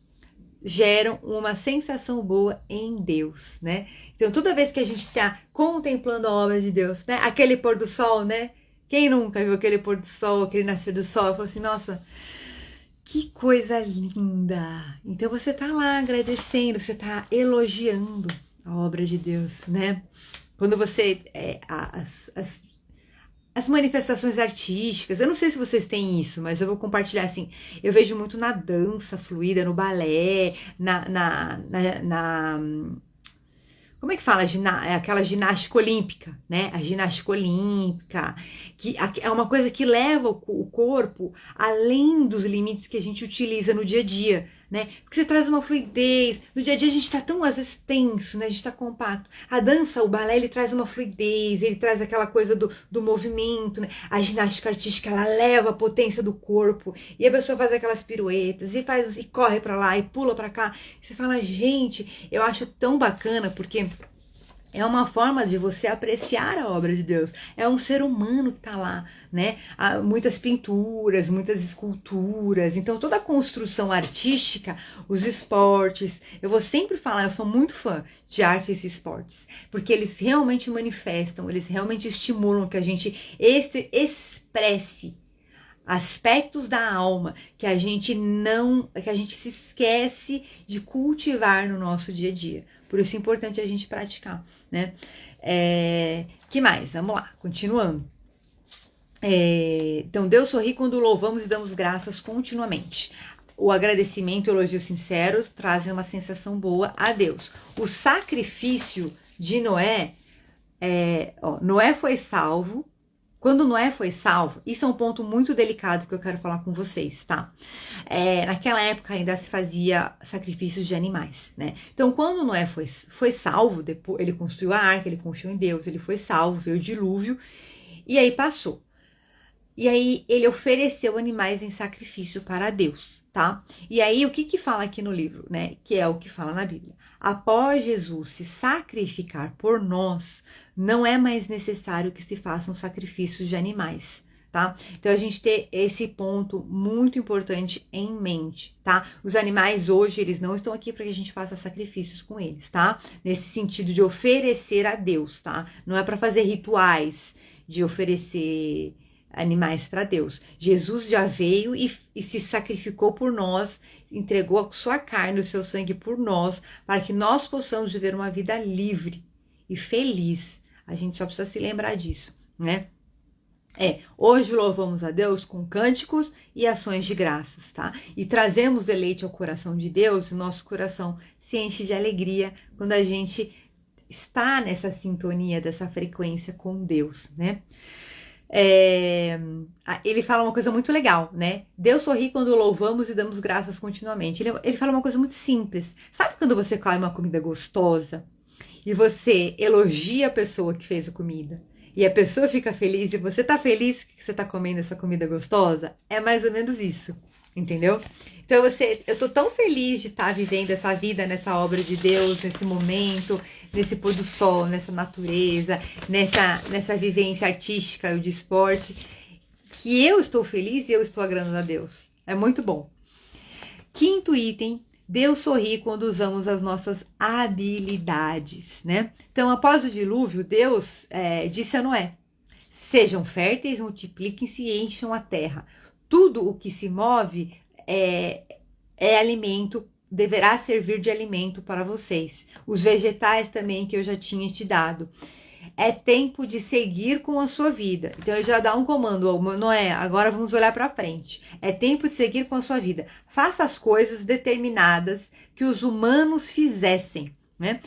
Speaker 1: geram uma sensação boa em Deus, né? Então, toda vez que a gente está contemplando a obra de Deus, né? Aquele pôr do sol, né? Quem nunca viu aquele pôr do sol, aquele nascer do sol? Falou assim, nossa, que coisa linda! Então, você está lá agradecendo, você está elogiando a obra de Deus, né? Quando você... as manifestações artísticas, eu não sei se vocês têm isso, mas eu vou compartilhar assim, eu vejo muito na dança fluida, no balé, como é que fala? Aquela ginástica olímpica, né? A ginástica olímpica, que é uma coisa que leva o corpo além dos limites que a gente utiliza no dia a dia, né? Porque você traz uma fluidez. No dia a dia a gente tá tão, às vezes, tenso, né? A gente tá compacto. A dança, o balé, ele traz uma fluidez, ele traz aquela coisa do movimento, né? A ginástica artística, ela leva a potência do corpo, e a pessoa faz aquelas piruetas, e corre pra lá, e pula pra cá. E você fala, gente, eu acho tão bacana, porque é uma forma de você apreciar a obra de Deus. É um ser humano que está lá, né? Há muitas pinturas, muitas esculturas. Então, toda a construção artística, os esportes. Eu vou sempre falar, eu sou muito fã de artes e esportes. Porque eles realmente manifestam, eles realmente estimulam que a gente expresse aspectos da alma que a gente se esquece de cultivar no nosso dia a dia. Por isso é importante a gente praticar, né? Que mais? Vamos lá, continuando. Então, Deus sorri quando louvamos e damos graças continuamente. O agradecimento e o elogio sinceros trazem uma sensação boa a Deus. O sacrifício de Noé, Noé foi salvo. Quando Noé foi salvo, isso é um ponto muito delicado que eu quero falar com vocês, tá? Naquela época ainda se fazia sacrifícios de animais, né? Então, quando Noé foi salvo, depois ele construiu a arca, ele confiou em Deus, ele foi salvo, veio o dilúvio, e aí passou. E aí ele ofereceu animais em sacrifício para Deus, tá? E aí o que fala aqui no livro, né? Que é o que fala na Bíblia. Após Jesus se sacrificar por nós, não é mais necessário que se façam sacrifícios de animais, tá? Então a gente ter esse ponto muito importante em mente, tá? Os animais hoje, eles não estão aqui para que a gente faça sacrifícios com eles, tá? Nesse sentido de oferecer a Deus, tá? Não é para fazer rituais de oferecer animais para Deus. Jesus já veio e se sacrificou por nós, entregou a sua carne, o seu sangue por nós, para que nós possamos viver uma vida livre e feliz. A gente só precisa se lembrar disso, né? Hoje louvamos a Deus com cânticos e ações de graças, tá? E trazemos deleite ao coração de Deus, e nosso coração se enche de alegria quando a gente está nessa sintonia, dessa frequência com Deus, né? Ele fala uma coisa muito legal, né? Deus sorri quando louvamos e damos graças continuamente. Ele fala uma coisa muito simples. Sabe quando você come uma comida gostosa e você elogia a pessoa que fez a comida e a pessoa fica feliz e você tá feliz que você tá comendo essa comida gostosa? É mais ou menos isso, entendeu? Então eu tô tão feliz de estar vivendo essa vida nessa obra de Deus, nesse momento, nesse pôr do sol, nessa natureza, nessa vivência artística ou de esporte, que eu estou feliz e eu estou agradando a Deus. É muito bom. Quinto item, Deus sorri quando usamos as nossas habilidades, né? Então, após o dilúvio, Deus disse a Noé, sejam férteis, multipliquem-se e encham a terra. Tudo o que se move é alimento, deverá servir de alimento para vocês. Os vegetais também que eu já tinha te dado. É tempo de seguir com a sua vida. Então ele já dá um comando, Noé, agora vamos olhar para frente. É tempo de seguir com a sua vida. Faça as coisas determinadas que os humanos fizessem, né?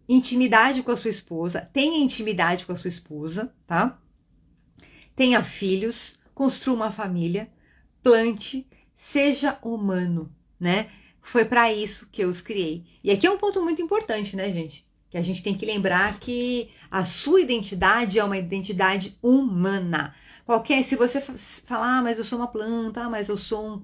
Speaker 1: Intimidade com a sua esposa, tenha intimidade com a sua esposa, tá? Tenha filhos, construa uma família, plante, seja humano, né? Foi para isso que eu os criei. E aqui é um ponto muito importante, né, gente? Que a gente tem que lembrar que a sua identidade é uma identidade humana. Se você falar, mas eu sou uma planta, mas eu sou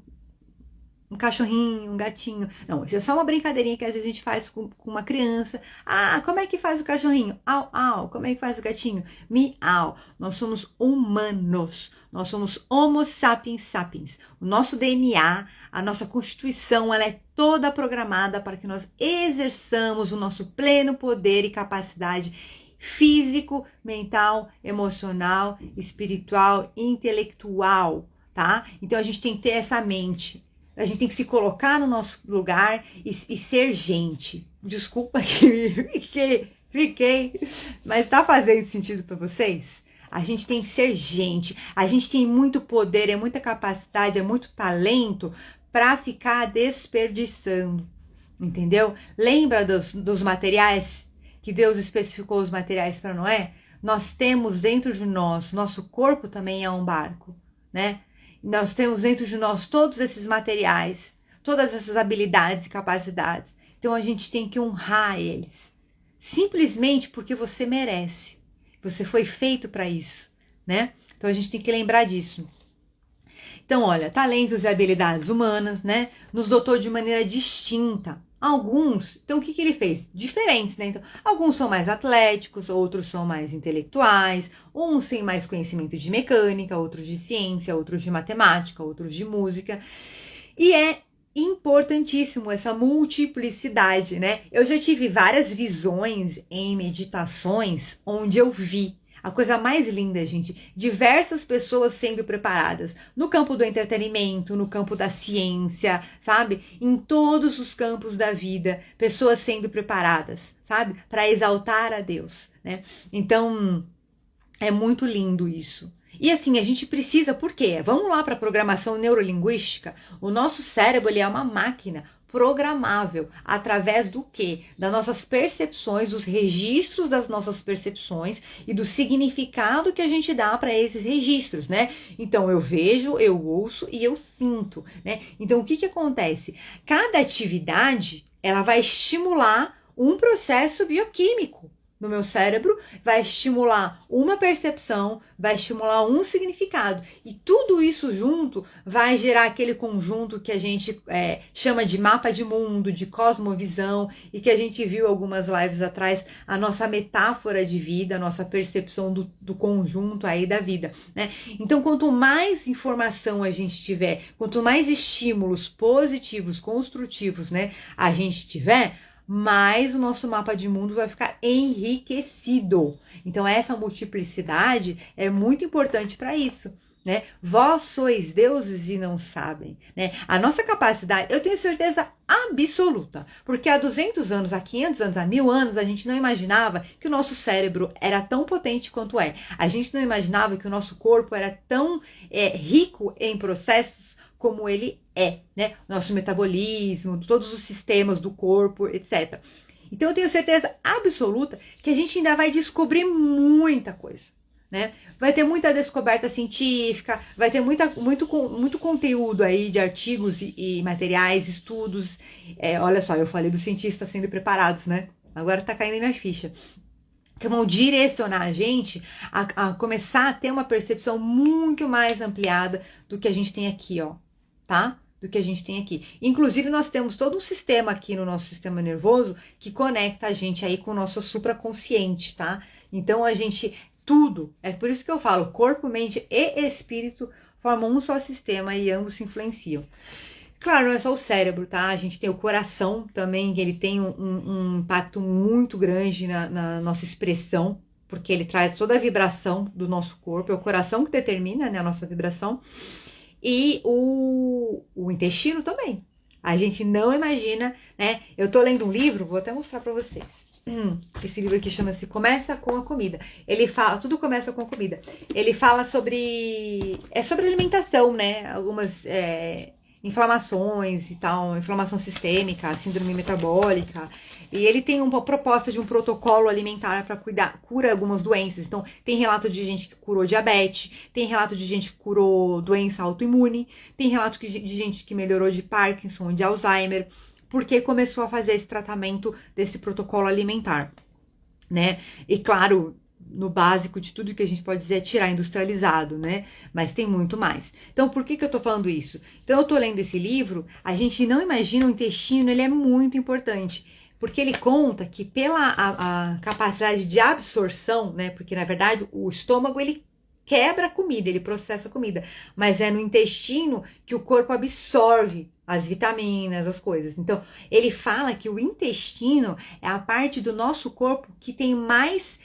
Speaker 1: um cachorrinho, um gatinho. Não, isso é só uma brincadeirinha que às vezes a gente faz com uma criança. Ah, como é que faz o cachorrinho? Au, au. Como é que faz o gatinho? Miau. Nós somos humanos. Nós somos Homo sapiens sapiens. O nosso DNA, a nossa constituição, ela é toda programada para que nós exerçamos o nosso pleno poder e capacidade físico, mental, emocional, espiritual, intelectual, tá? Então a gente tem que ter essa mente. A gente tem que se colocar no nosso lugar e ser gente. Desculpa que fiquei, mas tá fazendo sentido para vocês? A gente tem que ser gente. A gente tem muito poder, é muita capacidade, é muito talento para ficar desperdiçando, entendeu? Lembra dos materiais que Deus especificou os materiais para Noé? Nós temos dentro de nós, nosso corpo também é um barco, né? Nós temos dentro de nós todos esses materiais, todas essas habilidades e capacidades. Então a gente tem que honrar eles. Simplesmente porque você merece. Você foi feito para isso, né? Então a gente tem que lembrar disso. Então, olha, talentos e habilidades humanas, né? Nos dotou de maneira distinta. Alguns, então o que ele fez? Diferentes, né? Então, alguns são mais atléticos, outros são mais intelectuais, uns têm mais conhecimento de mecânica, outros de ciência, outros de matemática, outros de música. E é importantíssimo essa multiplicidade, né? Eu já tive várias visões em meditações onde eu vi a coisa mais linda, gente, diversas pessoas sendo preparadas no campo do entretenimento, no campo da ciência, sabe? Em todos os campos da vida, pessoas sendo preparadas, sabe? Para exaltar a Deus, né? Então, é muito lindo isso. E assim, a gente precisa, por quê? Vamos lá para a programação neurolinguística? O nosso cérebro, ele é uma máquina programável, através do quê? Das nossas percepções, dos registros das nossas percepções e do significado que a gente dá para esses registros, né? Então, eu vejo, eu ouço e eu sinto, né? Então, o que acontece? Cada atividade, ela vai estimular um processo bioquímico no meu cérebro, vai estimular uma percepção, vai estimular um significado. E tudo isso junto vai gerar aquele conjunto que a gente chama de mapa de mundo, de cosmovisão, e que a gente viu algumas lives atrás, a nossa metáfora de vida, a nossa percepção do conjunto aí da vida, né? Então, quanto mais informação a gente tiver, quanto mais estímulos positivos, construtivos, né, a gente tiver, mais o nosso mapa de mundo vai ficar enriquecido. Então, essa multiplicidade é muito importante para isso, né? Vós sois deuses e não sabem, né? A nossa capacidade, eu tenho certeza absoluta, porque há 200 anos, há 500 anos, há 1000 anos, a gente não imaginava que o nosso cérebro era tão potente quanto é. A gente não imaginava que o nosso corpo era tão rico em processos como ele é, né? Nosso metabolismo, todos os sistemas do corpo, etc. Então eu tenho certeza absoluta que a gente ainda vai descobrir muita coisa, né? Vai ter muita descoberta científica, vai ter muito conteúdo aí de artigos e materiais, estudos. Olha só, eu falei dos cientistas sendo preparados, né? Agora tá caindo em minha ficha. Que vão direcionar a gente a começar a ter uma percepção muito mais ampliada do que a gente tem aqui, ó. Tá? Do que a gente tem aqui. Inclusive, nós temos todo um sistema aqui no nosso sistema nervoso que conecta a gente aí com o nosso supraconsciente, tá? Então, tudo, é por isso que eu falo, corpo, mente e espírito formam um só sistema e ambos se influenciam. Claro, não é só o cérebro, tá? A gente tem o coração também, que ele tem um impacto muito grande na nossa expressão, porque ele traz toda a vibração do nosso corpo, é o coração que determina, né, a nossa vibração. E o intestino também, A gente não imagina, né? Eu tô lendo um livro, vou até mostrar pra vocês. Esse livro aqui chama-se Começa com a Comida. Ele fala, tudo começa com a comida. Ele fala sobre, sobre alimentação, né? Algumas inflamações e tal, inflamação sistêmica, síndrome metabólica. E ele tem uma proposta de um protocolo alimentar para cura algumas doenças. Então, tem relato de gente que curou diabetes, tem relato de gente que curou doença autoimune, tem relato de gente que melhorou de Parkinson, de Alzheimer, porque começou a fazer esse tratamento desse protocolo alimentar, né? E claro, no básico de tudo que a gente pode dizer é tirar industrializado, né? Mas tem muito mais. Então, por que eu tô falando isso? Então, eu tô lendo esse livro, a gente não imagina o intestino, ele é muito importante. Porque ele conta que pela a capacidade de absorção, né? Porque na verdade o estômago ele quebra a comida, ele processa a comida, mas é no intestino que o corpo absorve as vitaminas, as coisas. Então, ele fala que o intestino é a parte do nosso corpo que tem mais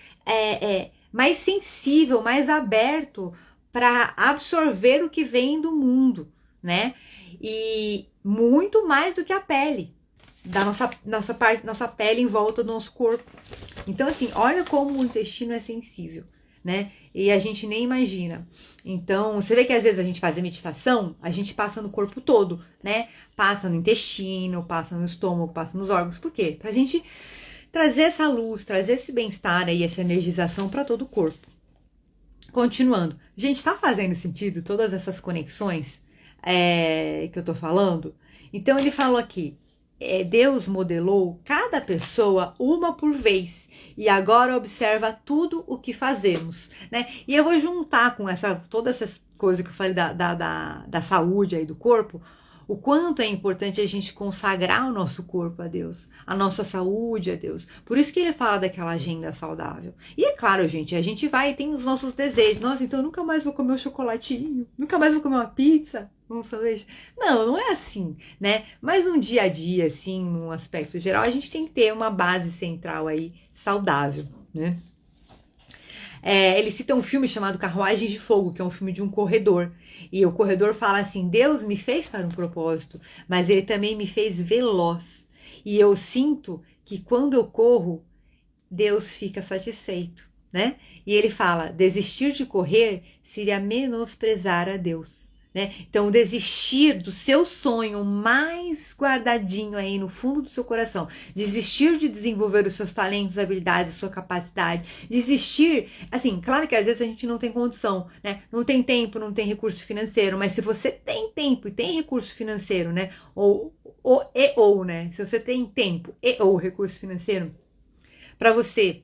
Speaker 1: mais sensível, mais aberto para absorver o que vem do mundo, né? E muito mais do que a pele, da nossa pele em volta do nosso corpo. Então, assim, olha como o intestino é sensível, né? E a gente nem imagina. Então, você vê que às vezes a gente faz a meditação, a gente passa no corpo todo, né? Passa no intestino, passa no estômago, passa nos órgãos. Por quê? Pra gente trazer essa luz, trazer esse bem-estar aí, essa energização para todo o corpo. Continuando. Gente, tá fazendo sentido todas essas conexões que eu tô falando? Então, ele falou aqui, Deus modelou cada pessoa uma por vez e agora observa tudo o que fazemos, né? E eu vou juntar com todas essas coisas que eu falei da saúde aí do corpo, o quanto é importante a gente consagrar o nosso corpo a Deus, a nossa saúde a Deus. Por isso que ele fala daquela agenda saudável. E é claro, gente, a gente vai e tem os nossos desejos. Nossa, então eu nunca mais vou comer um chocolatinho, nunca mais vou comer uma pizza, um sanduíche. Não, não é assim, né? Mas um dia a dia, assim, num aspecto geral, a gente tem que ter uma base central aí saudável, né? Ele cita um filme chamado Carruagens de Fogo, que é um filme de um corredor. E o corredor fala assim, Deus me fez para um propósito, mas ele também me fez veloz. E eu sinto que quando eu corro, Deus fica satisfeito, né? E ele fala, desistir de correr seria menosprezar a Deus, né? Então, desistir do seu sonho mais guardadinho aí no fundo do seu coração, desistir de desenvolver os seus talentos, habilidades, sua capacidade, desistir, assim, claro que às vezes a gente não tem condição, né? Não tem tempo, não tem recurso financeiro, mas se você tem tempo e tem recurso financeiro, né? Ou, né? Se você tem tempo ou recurso financeiro, para você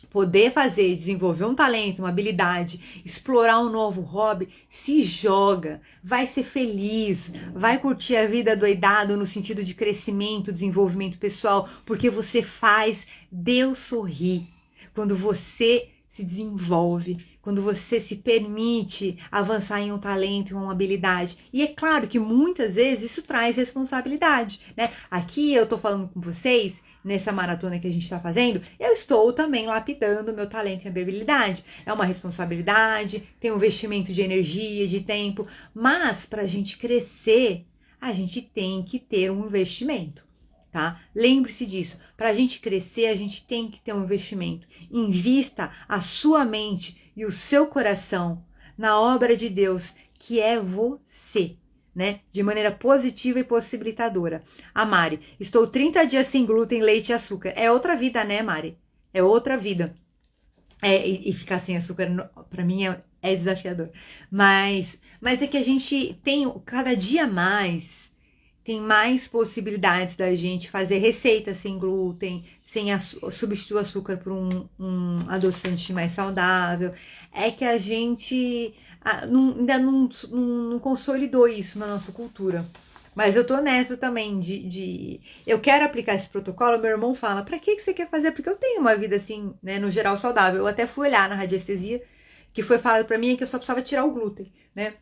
Speaker 1: poder fazer, desenvolver um talento, uma habilidade, explorar um novo hobby, se joga, vai ser feliz, vai curtir a vida doidado no sentido de crescimento, desenvolvimento pessoal, porque você faz Deus sorrir. Quando você se desenvolve, quando você se permite avançar em um talento, em uma habilidade. E é claro que muitas vezes isso traz responsabilidade, né? Aqui eu tô falando com vocês, nessa maratona que a gente está fazendo, eu estou também lapidando meu talento e habilidade. É uma responsabilidade, tem um investimento de energia, de tempo, mas para a gente crescer, a gente tem que ter um investimento, tá? Lembre-se disso. Para a gente crescer, a gente tem que ter um investimento. Invista a sua mente e o seu coração na obra de Deus, que é você, né? De maneira positiva e possibilitadora. A Mari, estou 30 dias sem glúten, leite e açúcar. É outra vida, né, Mari? É outra vida. E ficar sem açúcar, para mim, é desafiador. Mas é que a gente tem, cada dia mais, tem mais possibilidades da gente fazer receitas sem glúten, substituir o açúcar por um adoçante mais saudável. É que a gente ainda não consolidou isso na nossa cultura. Mas eu tô nessa também eu quero aplicar esse protocolo. Meu irmão fala, pra que você quer fazer? Porque eu tenho uma vida assim, né, no geral saudável. Eu até fui olhar na radiestesia, que foi falado pra mim que eu só precisava tirar o glúten, né?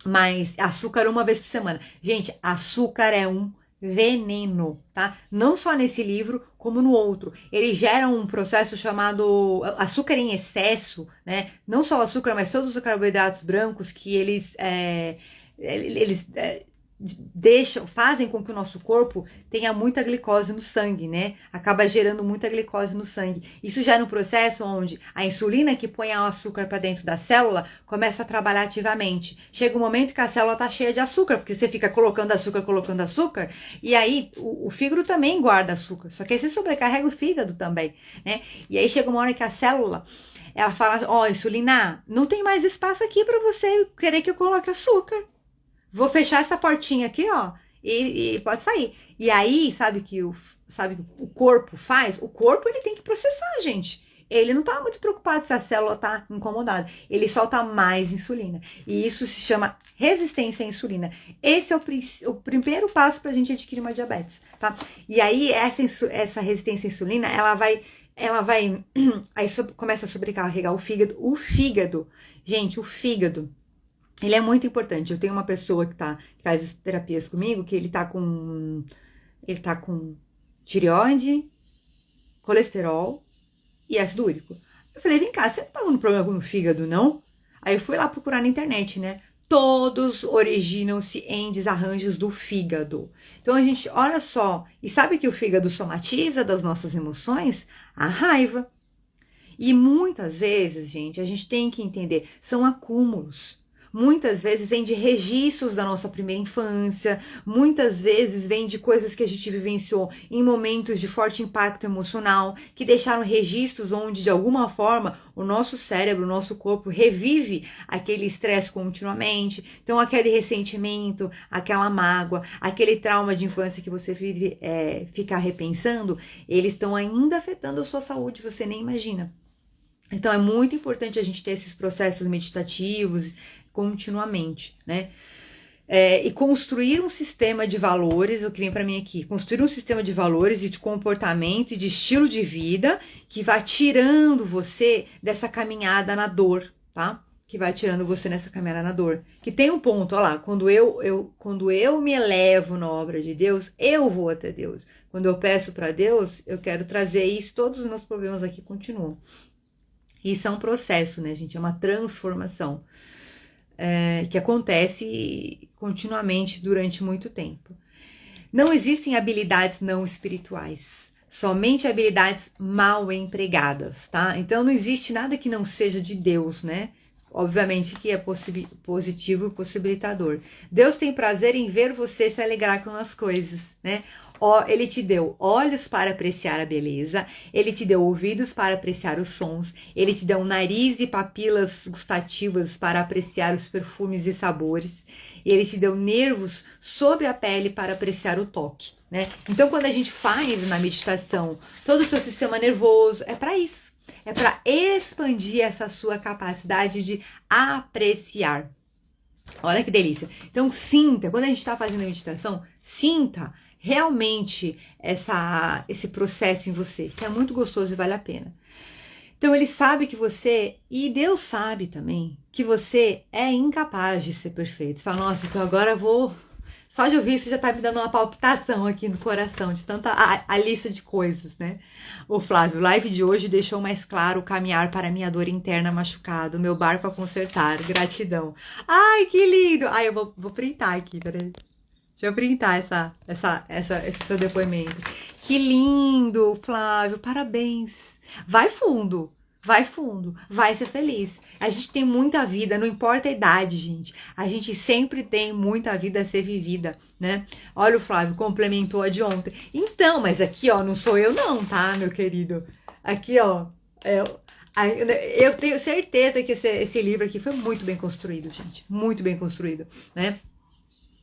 Speaker 1: Mas açúcar uma vez por semana. Gente, açúcar é um veneno, tá? Não só nesse livro, como no outro. Ele gera um processo chamado açúcar em excesso, né? Não só o açúcar, mas todos os carboidratos brancos que eles fazem com que o nosso corpo tenha muita glicose no sangue, né? Acaba gerando muita glicose no sangue. Isso já é no processo onde a insulina que põe o açúcar para dentro da célula começa a trabalhar ativamente. Chega um momento que a célula tá cheia de açúcar, porque você fica colocando açúcar, e aí o fígado também guarda açúcar, só que aí você sobrecarrega o fígado também, né? E aí chega uma hora que a célula, ela fala, ó, insulina, não tem mais espaço aqui para você querer que eu coloque açúcar. Vou fechar essa portinha aqui, ó, e pode sair. E aí, sabe o que o corpo faz? O corpo, ele tem que processar, gente. Ele não tá muito preocupado se a célula tá incomodada. Ele solta mais insulina. E isso se chama resistência à insulina. Esse é o primeiro passo pra gente adquirir uma diabetes, tá? E aí, essa resistência à insulina, ela vai aí começa a sobrecarregar o fígado. Gente, o fígado, ele é muito importante. Eu tenho uma pessoa que faz terapias comigo, que ele tá com tireoide, colesterol e ácido úrico. Eu falei, vem cá, você não tá com problema no fígado, não? Aí eu fui lá procurar na internet, né? Todos originam-se em desarranjos do fígado. Então a gente, olha só, e sabe que o fígado somatiza das nossas emoções? A raiva. E muitas vezes, gente, a gente tem que entender, são acúmulos. Muitas vezes vem de registros da nossa primeira infância, muitas vezes vem de coisas que a gente vivenciou em momentos de forte impacto emocional, que deixaram registros onde, de alguma forma, o nosso cérebro, o nosso corpo revive aquele estresse continuamente. Então, aquele ressentimento, aquela mágoa, aquele trauma de infância que você vive, ficar repensando, eles estão ainda afetando a sua saúde, você nem imagina. Então, é muito importante a gente ter esses processos meditativos continuamente, né? E construir um sistema de valores, o que vem para mim aqui, construir um sistema de valores e de comportamento e de estilo de vida que vai tirando você dessa caminhada na dor, tá? Que vai tirando você nessa caminhada na dor. Que tem um ponto, ó lá, quando eu me elevo na obra de Deus, eu vou até Deus. Quando eu peço para Deus, eu quero trazer isso, todos os meus problemas aqui continuam. Isso é um processo, né, gente? É uma transformação que acontece continuamente durante muito tempo. Não existem habilidades não espirituais, somente habilidades mal empregadas, tá? Então não existe nada que não seja de Deus, né? Obviamente que é positivo e possibilitador. Deus tem prazer em ver você se alegrar com as coisas, né? Ele te deu olhos para apreciar a beleza, ele te deu ouvidos para apreciar os sons, ele te deu um nariz e papilas gustativas para apreciar os perfumes e sabores, ele te deu nervos sobre a pele para apreciar o toque, né? Então, quando a gente faz na meditação todo o seu sistema nervoso, é para isso, é para expandir essa sua capacidade de apreciar. Olha que delícia. Então, sinta, quando a gente está fazendo a meditação, sinta realmente esse processo em você, que é muito gostoso e vale a pena. Então ele sabe que você, e Deus sabe também, que você é incapaz de ser perfeito. Você fala, nossa, então agora eu vou... Só de ouvir isso já tá me dando uma palpitação aqui no coração, de tanta a lista de coisas, né? O Flávio, live de hoje deixou mais claro o caminhar para minha dor interna machucado, meu barco a consertar, gratidão. Ai, que lindo! Ai, eu vou printar aqui, peraí. Deixa eu printar esse seu depoimento. Que lindo, Flávio, parabéns. Vai fundo, vai ser feliz. A gente tem muita vida, não importa a idade, gente. A gente sempre tem muita vida a ser vivida, né? Olha, o Flávio complementou a de ontem. Então, mas aqui, ó, não sou eu não, tá, meu querido? Aqui, ó, eu tenho certeza que esse livro aqui foi muito bem construído, gente. Muito bem construído, né?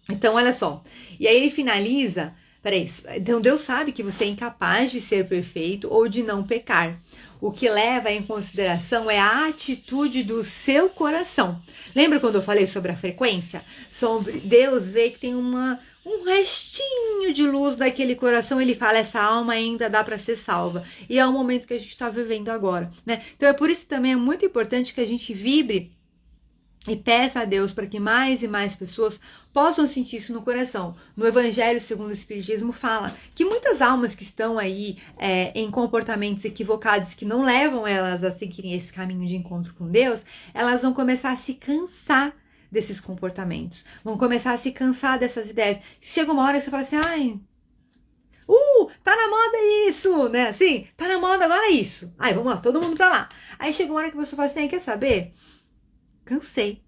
Speaker 1: Então, olha só. E aí ele finaliza, peraí, então Deus sabe que você é incapaz de ser perfeito ou de não pecar. O que leva em consideração é a atitude do seu coração. Lembra quando eu falei sobre a frequência? Sobre Deus vê que tem um restinho de luz daquele coração, ele fala, essa alma ainda dá para ser salva. E é o momento que a gente está vivendo agora, né? Então é por isso que também é muito importante que a gente vibre e peça a Deus para que mais e mais pessoas possam sentir isso no coração. No Evangelho segundo o Espiritismo fala que muitas almas que estão aí em comportamentos equivocados, que não levam elas a seguirem esse caminho de encontro com Deus, elas vão começar a se cansar desses comportamentos. Vão começar a se cansar dessas ideias. Chega uma hora que você fala assim, ai, tá na moda isso, né? Assim, tá na moda agora isso. Ai, vamos lá, todo mundo pra lá. Aí chega uma hora que a pessoa fala assim, quer saber? Cansei.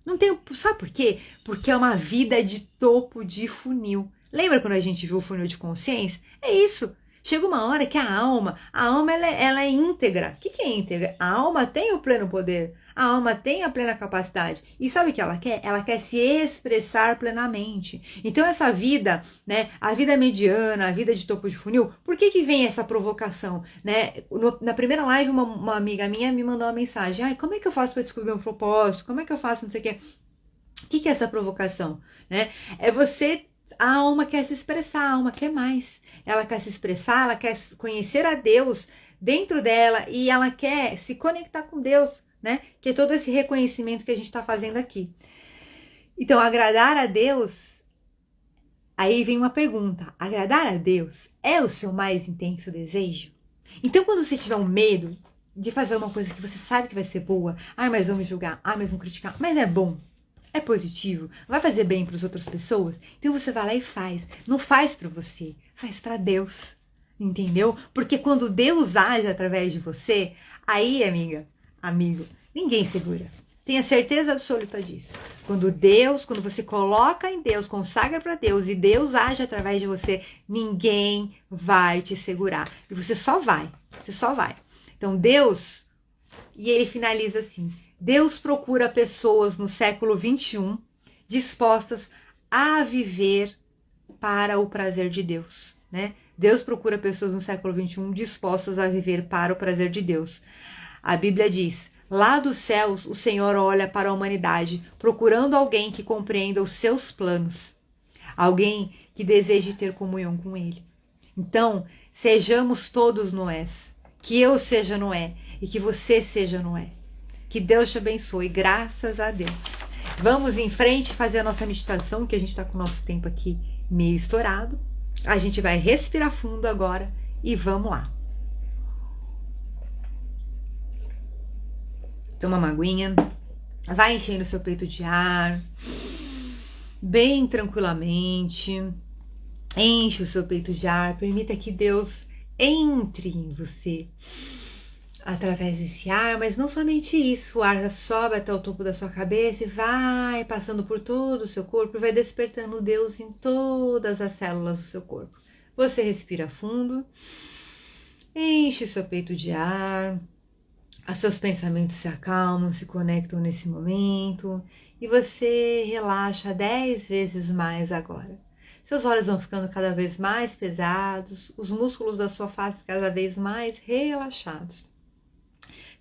Speaker 1: Não tenho, sabe por quê? Porque é uma vida de topo de funil. Lembra quando a gente viu o funil de consciência? É isso. Chega uma hora que a alma ela é íntegra. O que é íntegra? A alma tem o pleno poder. A alma tem a plena capacidade. E sabe o que ela quer? Ela quer se expressar plenamente. Então essa vida, né, a vida mediana, a vida de topo de funil, por que vem essa provocação? Né? Na primeira live, uma amiga minha me mandou uma mensagem. Ai, como é que eu faço para descobrir meu propósito? Como é que eu faço não sei o quê? O que é essa provocação? Né? É você... A alma quer se expressar, a alma quer mais. Ela quer se expressar, ela quer conhecer a Deus dentro dela e ela quer se conectar com Deus, né? Que é todo esse reconhecimento que a gente está fazendo aqui. Então, agradar a Deus, aí vem uma pergunta: agradar a Deus é o seu mais intenso desejo? Então, quando você tiver um medo de fazer uma coisa que você sabe que vai ser boa, mas vão me julgar, mas vão criticar, mas é bom, é positivo, vai fazer bem para as outras pessoas, então você vai lá e faz. Não faz para você, faz para Deus, entendeu? Porque quando Deus age através de você, aí, amigo, ninguém segura. Tenha certeza absoluta disso. Quando você coloca em Deus, consagra para Deus e Deus age através de você, ninguém vai te segurar. E você só vai. Então Deus, e ele finaliza assim: Deus procura pessoas no século 21 dispostas a viver para o prazer de Deus, né? Deus procura pessoas no século 21 dispostas a viver para o prazer de Deus. A Bíblia diz: lá dos céus o Senhor olha para a humanidade, procurando alguém que compreenda os seus planos, alguém que deseje ter comunhão com Ele. Então, sejamos todos Noés, que eu seja Noé e que você seja Noé. Que Deus te abençoe, graças a Deus. Vamos em frente fazer a nossa meditação, que a gente está com o nosso tempo aqui meio estourado. A gente vai respirar fundo agora e vamos lá. Toma uma aguinha, vai enchendo seu peito de ar, bem tranquilamente. Enche o seu peito de ar, permita que Deus entre em você através desse ar, mas não somente isso, o ar sobe até o topo da sua cabeça e vai passando por todo o seu corpo e vai despertando Deus em todas as células do seu corpo. Você respira fundo, enche o seu peito de ar, os seus pensamentos se acalmam, se conectam nesse momento e você relaxa 10 vezes mais agora. Seus olhos vão ficando cada vez mais pesados, os músculos da sua face cada vez mais relaxados.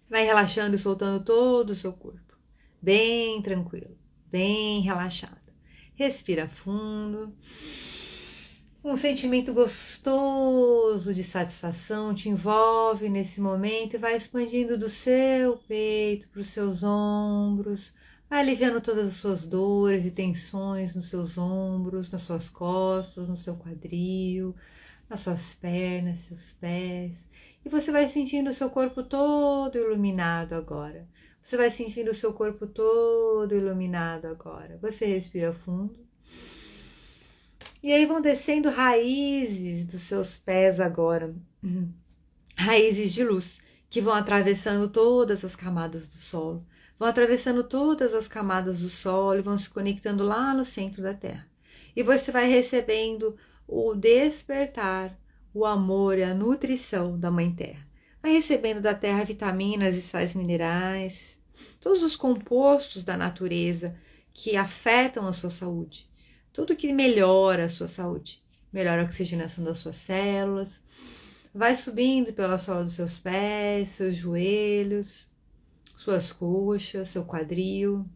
Speaker 1: Vai relaxando e soltando todo o seu corpo, bem tranquilo, bem relaxado. Respira fundo. Um sentimento gostoso de satisfação te envolve nesse momento e vai expandindo do seu peito para os seus ombros, vai aliviando todas as suas dores e tensões nos seus ombros, nas suas costas, no seu quadril, nas suas pernas, seus pés. E você vai sentindo o seu corpo todo iluminado agora. Você vai sentindo o seu corpo todo iluminado agora. Você respira fundo. E aí vão descendo raízes dos seus pés agora. Raízes de luz que vão atravessando todas as camadas do solo. Vão atravessando todas as camadas do solo e vão se conectando lá no centro da Terra. E você vai recebendo o despertar, o amor e a nutrição da Mãe Terra. Vai recebendo da Terra vitaminas e sais minerais, todos os compostos da natureza que afetam a sua saúde. Tudo que melhora a sua saúde. Melhora a oxigenação das suas células. Vai subindo pela sola dos seus pés, seus joelhos, suas coxas, seu quadril,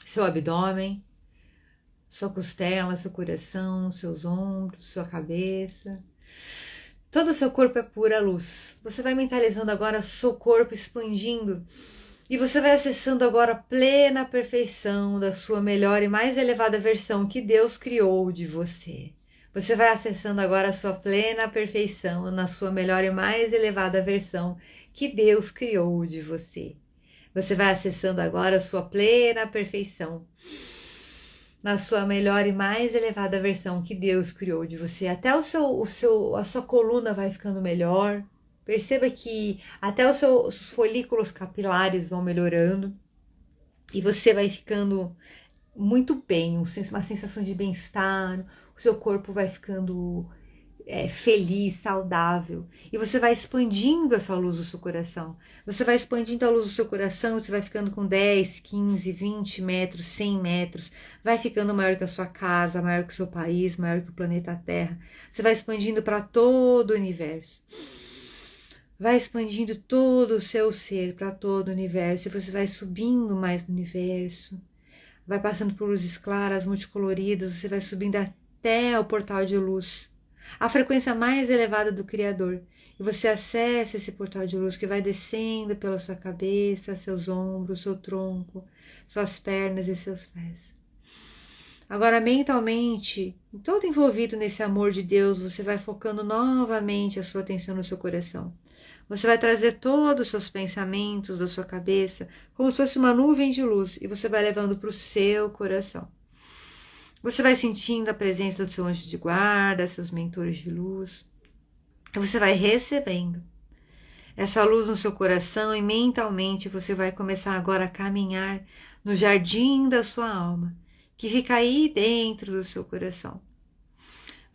Speaker 1: seu abdômen, sua costela, seu coração, seus ombros, sua cabeça. Todo o seu corpo é pura luz. Você vai mentalizando agora seu corpo expandindo e você vai acessando agora a plena perfeição da sua melhor e mais elevada versão que Deus criou de você. Você vai acessando agora a sua plena perfeição na sua melhor e mais elevada versão que Deus criou de você. Você vai acessando agora a sua plena perfeição, na sua melhor e mais elevada versão que Deus criou de você. Até a sua coluna vai ficando melhor. Perceba que até os folículos capilares vão melhorando e você vai ficando muito bem, uma sensação de bem-estar, o seu corpo vai ficando feliz, saudável, e você vai expandindo essa luz do seu coração. Você vai expandindo a luz do seu coração, você vai ficando com 10, 15, 20 metros, 100 metros, vai ficando maior que a sua casa, maior que o seu país, maior que o planeta Terra. Você vai expandindo para todo o universo. Vai expandindo todo o seu ser para todo o universo, e você vai subindo mais no universo. Vai passando por luzes claras, multicoloridas, você vai subindo até o portal de luz, a frequência mais elevada do Criador. E você acessa esse portal de luz que vai descendo pela sua cabeça, seus ombros, seu tronco, suas pernas e seus pés. Agora, mentalmente, todo envolvido nesse amor de Deus, você vai focando novamente a sua atenção no seu coração. Você vai trazer todos os seus pensamentos da sua cabeça como se fosse uma nuvem de luz e você vai levando para o seu coração. Você vai sentindo a presença do seu anjo de guarda, seus mentores de luz. E você vai recebendo essa luz no seu coração e mentalmente você vai começar agora a caminhar no jardim da sua alma, que fica aí dentro do seu coração.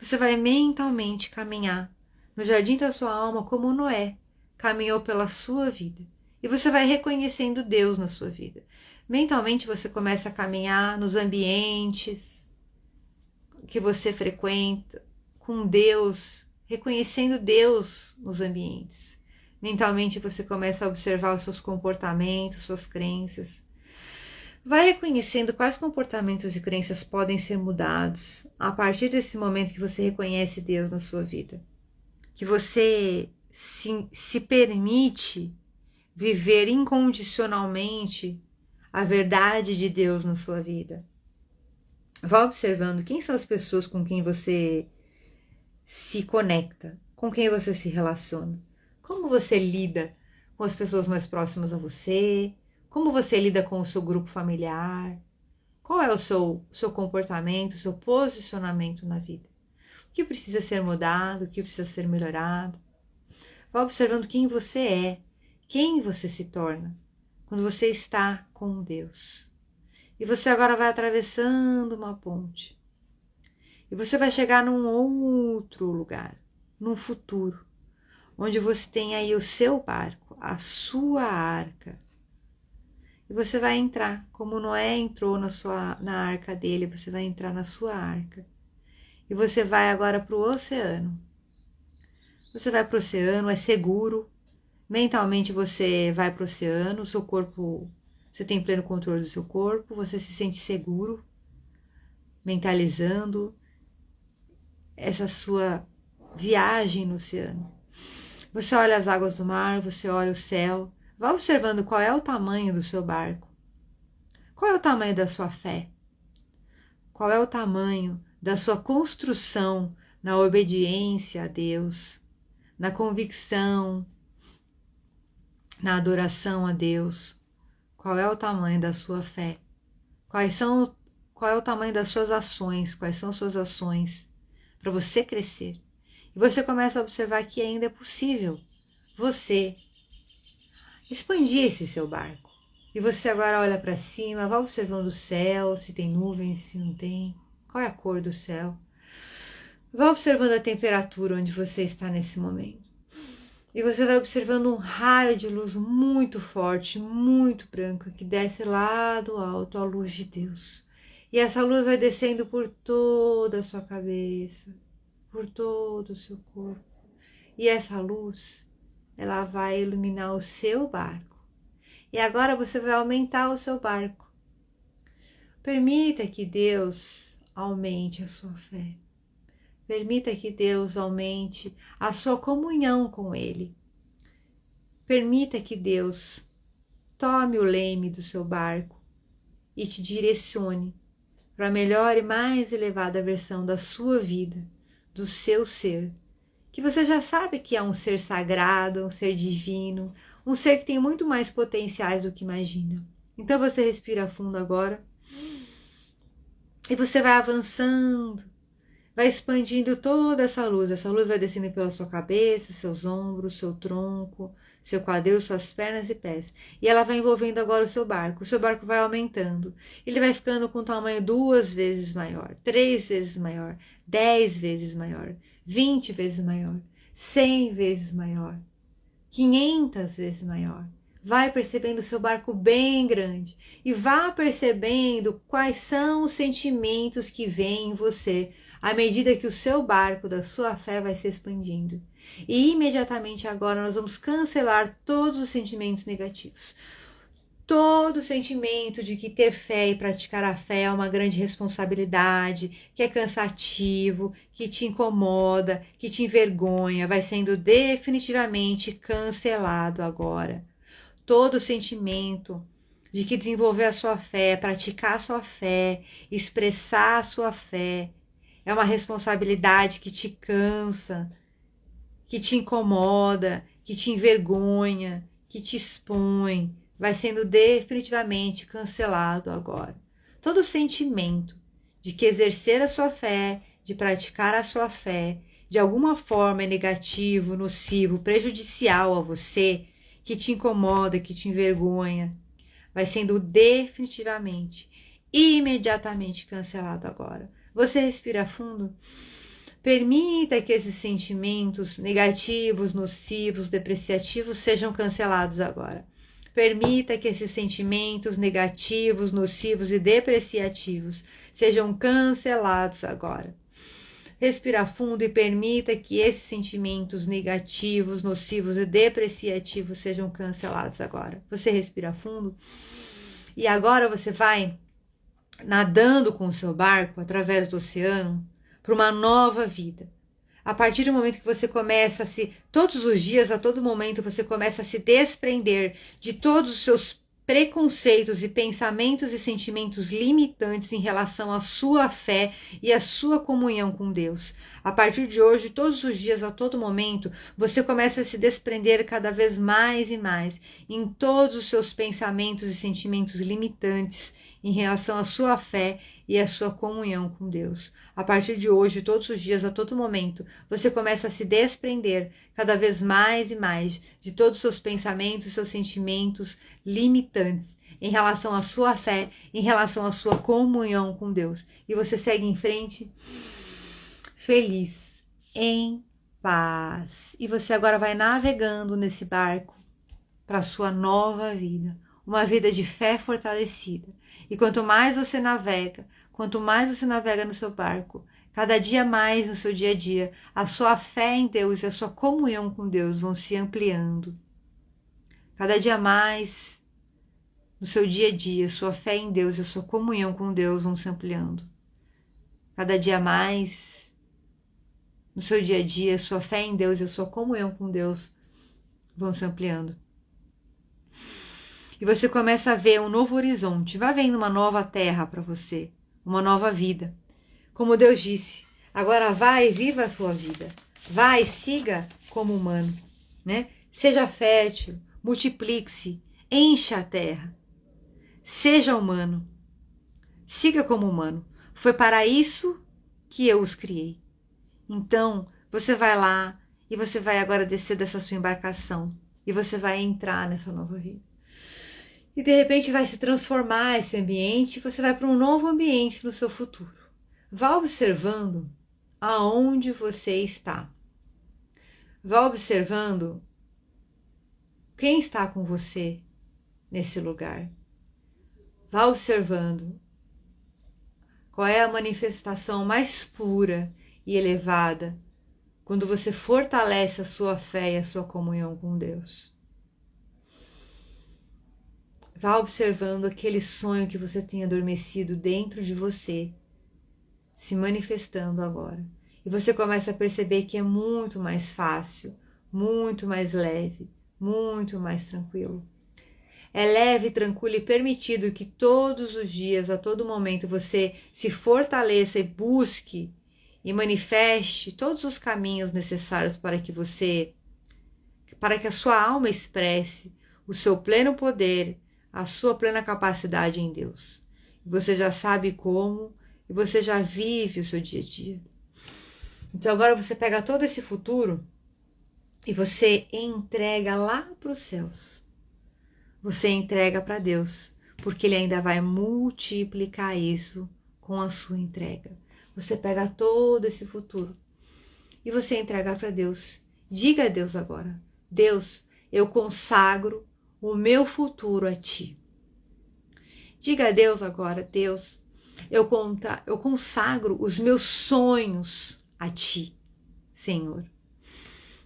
Speaker 1: Você vai mentalmente caminhar no jardim da sua alma como Noé caminhou pela sua vida. E você vai reconhecendo Deus na sua vida. Mentalmente você começa a caminhar nos ambientes que você frequenta, com Deus, reconhecendo Deus nos ambientes. Mentalmente você começa a observar os seus comportamentos, suas crenças. Vai reconhecendo quais comportamentos e crenças podem ser mudados a partir desse momento que você reconhece Deus na sua vida. Que você se permite viver incondicionalmente a verdade de Deus na sua vida. Vá observando quem são as pessoas com quem você se conecta, com quem você se relaciona, como você lida com as pessoas mais próximas a você, como você lida com o seu grupo familiar, qual é o seu comportamento, o seu posicionamento na vida, o que precisa ser mudado, o que precisa ser melhorado. Vá observando quem você é, quem você se torna quando você está com Deus. E você agora vai atravessando uma ponte. E você vai chegar num outro lugar, num futuro, onde você tem aí o seu barco, a sua arca. E você vai entrar, como Noé entrou na arca dele, você vai entrar na sua arca. E você vai agora para o oceano. Você vai para o oceano, é seguro. Mentalmente você vai para o oceano, o seu corpo, você tem pleno controle do seu corpo, você se sente seguro, mentalizando essa sua viagem no oceano. Você olha as águas do mar, você olha o céu, vá observando qual é o tamanho do seu barco, qual é o tamanho da sua fé, qual é o tamanho da sua construção na obediência a Deus, na convicção, na adoração a Deus. Qual é o tamanho da sua fé? Qual é o tamanho das suas ações? Quais são as suas ações para você crescer? E você começa a observar que ainda é possível você expandir esse seu barco. E você agora olha para cima, vai observando o céu, se tem nuvens, se não tem, qual é a cor do céu. Vai observando a temperatura onde você está nesse momento. E você vai observando um raio de luz muito forte, muito branca, que desce lá do alto, a luz de Deus. E essa luz vai descendo por toda a sua cabeça, por todo o seu corpo. E essa luz, ela vai iluminar o seu barco. E agora você vai aumentar o seu barco. Permita que Deus aumente a sua fé. Permita que Deus aumente a sua comunhão com Ele. Permita que Deus tome o leme do seu barco e te direcione para a melhor e mais elevada versão da sua vida, do seu ser que você já sabe que é um ser sagrado, um ser divino, um ser que tem muito mais potenciais do que imagina. Então você respira fundo agora e você vai avançando, vai expandindo toda essa luz vai descendo pela sua cabeça, seus ombros, seu tronco, seu quadril, suas pernas e pés. E ela vai envolvendo agora o seu barco vai aumentando. Ele vai ficando com um tamanho 2 vezes maior, 3 vezes maior, 10 vezes maior, 20 vezes maior, 100 vezes maior, 500 vezes maior. Vai percebendo o seu barco bem grande e vá percebendo quais são os sentimentos que vêm em você à medida que o seu barco da sua fé vai se expandindo. E imediatamente agora nós vamos cancelar todos os sentimentos negativos. Todo o sentimento de que ter fé e praticar a fé é uma grande responsabilidade, que é cansativo, que te incomoda, que te envergonha, vai sendo definitivamente cancelado agora. Todo o sentimento de que desenvolver a sua fé, praticar a sua fé, expressar a sua fé, é uma responsabilidade que te cansa, que te incomoda, que te envergonha, que te expõe, vai sendo definitivamente cancelado agora. Todo sentimento de que exercer a sua fé, de praticar a sua fé, de alguma forma é negativo, nocivo, prejudicial a você, que te incomoda, que te envergonha, vai sendo definitivamente, imediatamente cancelado agora. Você respira fundo. Permita que esses sentimentos negativos, nocivos, depreciativos sejam cancelados agora. Permita que esses sentimentos negativos, nocivos e depreciativos sejam cancelados agora. Respira fundo e permita que esses sentimentos negativos, nocivos e depreciativos sejam cancelados agora. Você respira fundo e agora você vai nadando com o seu barco através do oceano para uma nova vida. A partir do momento que você começa todos os dias, a todo momento, você começa a se desprender de todos os seus preconceitos e pensamentos e sentimentos limitantes em relação à sua fé e à sua comunhão com Deus. A partir de hoje, todos os dias, a todo momento, você começa a se desprender cada vez mais e mais em todos os seus pensamentos e sentimentos limitantes em relação à sua fé e à sua comunhão com Deus. A partir de hoje, todos os dias, a todo momento, você começa a se desprender cada vez mais e mais de todos os seus pensamentos e seus sentimentos limitantes em relação à sua fé, em relação à sua comunhão com Deus. E você segue em frente, feliz, em paz. E você agora vai navegando nesse barco para a sua nova vida, uma vida de fé fortalecida. E quanto mais você navega no seu barco, cada dia mais no seu dia a dia, a sua fé em Deus e a sua comunhão com Deus vão se ampliando. Cada dia mais no seu dia a dia, sua fé em Deus e a sua comunhão com Deus vão se ampliando. Cada dia mais no seu dia a dia, sua fé em Deus e a sua comunhão com Deus vão se ampliando. E você começa a ver um novo horizonte, vai vendo uma nova terra para você, uma nova vida. Como Deus disse, agora vai e viva a sua vida. Vai, siga como humano, né? Seja fértil, multiplique-se, encha a terra. Seja humano, siga como humano. Foi para isso que eu os criei. Então, você vai lá e você vai agora descer dessa sua embarcação e você vai entrar nessa nova vida. E de repente vai se transformar esse ambiente, você vai para um novo ambiente no seu futuro. Vá observando aonde você está. Vá observando quem está com você nesse lugar. Vá observando qual é a manifestação mais pura e elevada quando você fortalece a sua fé e a sua comunhão com Deus. Vá observando aquele sonho que você tem adormecido dentro de você, se manifestando agora. E você começa a perceber que é muito mais fácil, muito mais leve, muito mais tranquilo. É leve, tranquilo e permitido que todos os dias, a todo momento, você se fortaleça e busque e manifeste todos os caminhos necessários para que a sua alma expresse o seu pleno poder, a sua plena capacidade em Deus. Você já sabe como e você já vive o seu dia a dia. Então agora você pega todo esse futuro e você entrega lá para os céus. Você entrega para Deus, porque Ele ainda vai multiplicar isso com a sua entrega. Você pega todo esse futuro e você entrega para Deus. Diga a Deus agora: Deus, eu consagro o meu futuro a Ti. Diga a Deus agora: Deus, eu consagro os meus sonhos a Ti, Senhor.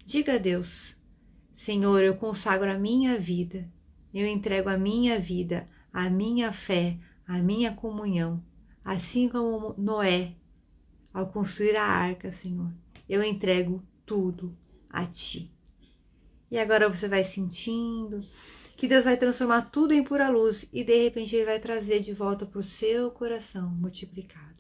Speaker 1: Diga a Deus: Senhor, eu consagro a minha vida, eu entrego a minha vida, a minha fé, a minha comunhão, assim como Noé, ao construir a arca, Senhor, eu entrego tudo a Ti. E agora você vai sentindo que Deus vai transformar tudo em pura luz e de repente Ele vai trazer de volta para o seu coração multiplicado.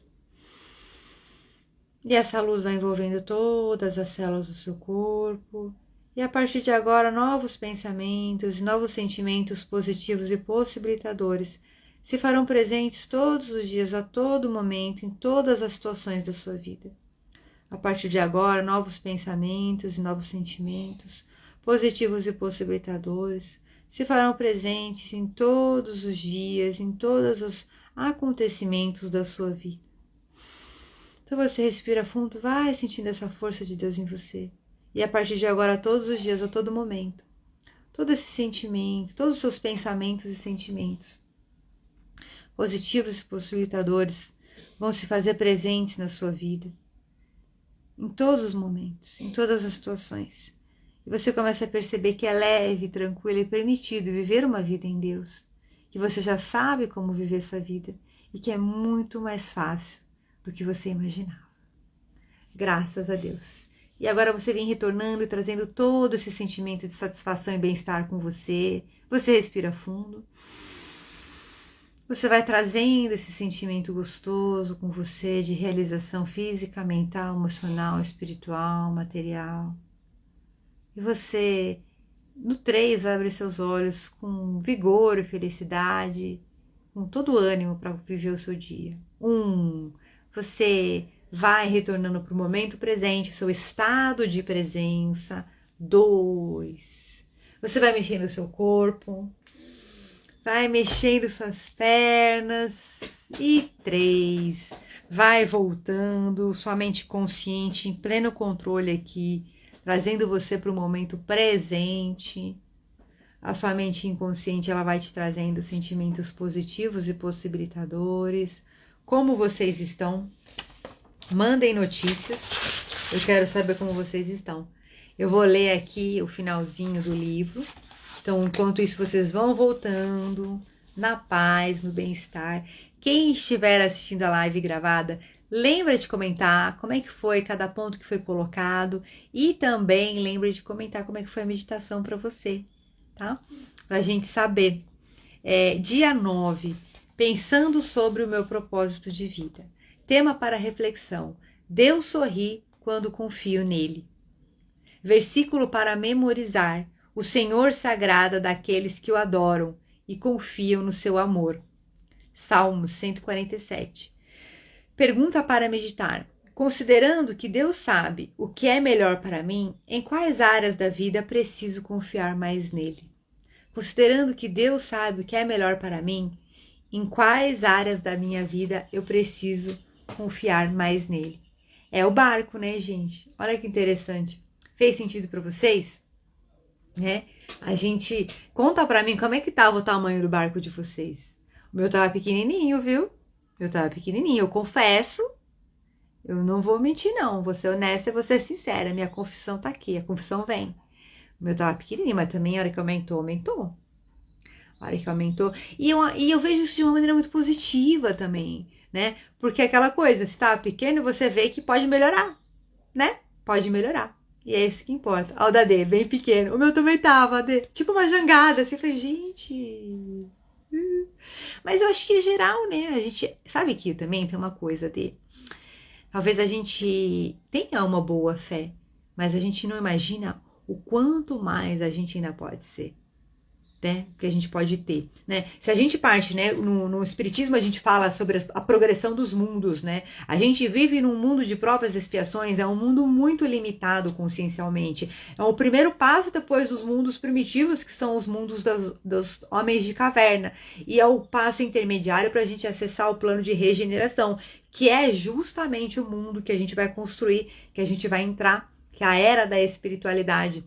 Speaker 1: E essa luz vai envolvendo todas as células do seu corpo. E a partir de agora, novos pensamentos, novos sentimentos positivos e possibilitadores se farão presentes todos os dias, a todo momento, em todas as situações da sua vida. A partir de agora, novos pensamentos e novos sentimentos positivos e possibilitadores se farão presentes em todos os dias, em todos os acontecimentos da sua vida. Então você respira fundo, vai sentindo essa força de Deus em você. E a partir de agora, todos os dias, a todo momento, todo esse sentimento, todos os seus pensamentos e sentimentos positivos e possibilitadores vão se fazer presentes na sua vida, em todos os momentos, em todas as situações. E você começa a perceber que é leve, tranquilo e permitido viver uma vida em Deus, que você já sabe como viver essa vida e que é muito mais fácil do que você imaginava. Graças a Deus. E agora você vem retornando e trazendo todo esse sentimento de satisfação e bem-estar com você. Você respira fundo. Você vai trazendo esse sentimento gostoso com você de realização física, mental, emocional, espiritual, material. E você, no 3, vai abrir seus olhos com vigor e felicidade, com todo o ânimo para viver o seu dia. 1, você vai retornando para o momento presente, seu estado de presença. 2, você vai mexendo o seu corpo, vai mexendo suas pernas. E 3, vai voltando, sua mente consciente, em pleno controle aqui, trazendo você para o momento presente. A sua mente inconsciente, ela vai te trazendo sentimentos positivos e possibilitadores. Como vocês estão? Mandem notícias. Eu quero saber como vocês estão. Eu vou ler aqui o finalzinho do livro. Então, enquanto isso, vocês vão voltando na paz, no bem-estar. Quem estiver assistindo a live gravada, lembra de comentar como é que foi cada ponto que foi colocado. E também lembra de comentar como é que foi a meditação para você, tá? Pra gente saber. Dia 9, pensando sobre o meu propósito de vida. Tema para reflexão: Deus sorri quando confio nele. Versículo para memorizar: o Senhor se agrada daqueles que o adoram e confiam no seu amor. Salmos 147. Pergunta para meditar: considerando que Deus sabe o que é melhor para mim, em quais áreas da vida preciso confiar mais nele? Considerando que Deus sabe o que é melhor para mim, em quais áreas da minha vida eu preciso confiar mais nele? É o barco, né, gente? Olha que interessante. Fez sentido para vocês? Né? A gente conta para mim como é que tava o tamanho do barco de vocês. O meu tava pequenininho, viu? Eu tava pequenininho, eu confesso. Eu não vou mentir, não. Vou ser honesta e vou ser sincera. Minha confissão tá aqui, a confissão vem. O meu tava pequenininho, mas também a hora que aumentou, aumentou. A hora que aumentou. E eu vejo isso de uma maneira muito positiva também, né? Porque aquela coisa, se tava pequeno, você vê que pode melhorar, né? Pode melhorar. E é isso que importa. Ó, o da D, bem pequeno. O meu também tava, D, tipo uma jangada. Assim, eu falei, gente... Mas eu acho que em geral, né? A gente sabe que também tem uma coisa, D. Talvez a gente tenha uma boa fé, mas a gente não imagina o quanto mais a gente ainda pode ser, né? Que a gente pode ter, né? Se a gente parte, né? No Espiritismo a gente fala sobre a progressão dos mundos, né? A gente vive num mundo de provas e expiações, é um mundo muito limitado consciencialmente. É o primeiro passo depois dos mundos primitivos, que são os mundos dos homens de caverna. E é o passo intermediário para a gente acessar o plano de regeneração, que é justamente o mundo que a gente vai construir, que a gente vai entrar, que é a era da espiritualidade.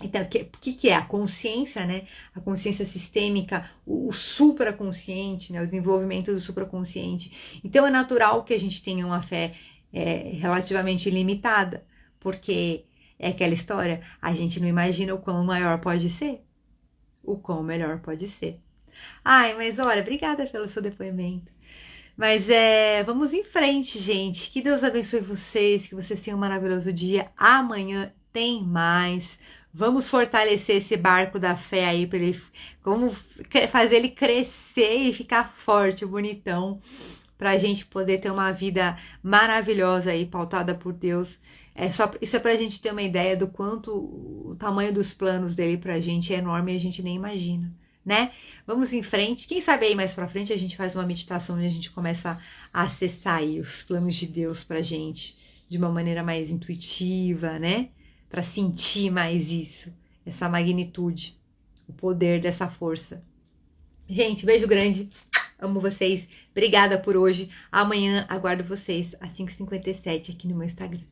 Speaker 1: Então, o que é? A consciência, né? A consciência sistêmica, o supraconsciente, né? O desenvolvimento do supraconsciente. Então, é natural que a gente tenha uma fé relativamente limitada, porque é aquela história, a gente não imagina o quão maior pode ser, o quão melhor pode ser. Ai, mas olha, obrigada pelo seu depoimento. Mas vamos em frente, gente. Que Deus abençoe vocês, que vocês tenham um maravilhoso dia. Amanhã tem mais. Vamos fortalecer esse barco da fé aí para ele, vamos fazer ele crescer e ficar forte, bonitão, para a gente poder ter uma vida maravilhosa aí, pautada por Deus. Isso é para a gente ter uma ideia do quanto o tamanho dos planos dele para a gente é enorme e a gente nem imagina, né? Vamos em frente. Quem sabe aí mais para frente a gente faz uma meditação e a gente começa a acessar aí os planos de Deus para a gente de uma maneira mais intuitiva, né? Para sentir mais isso, essa magnitude, o poder dessa força. Gente, beijo grande, amo vocês, obrigada por hoje. Amanhã aguardo vocês às 5h57 aqui no meu Instagram.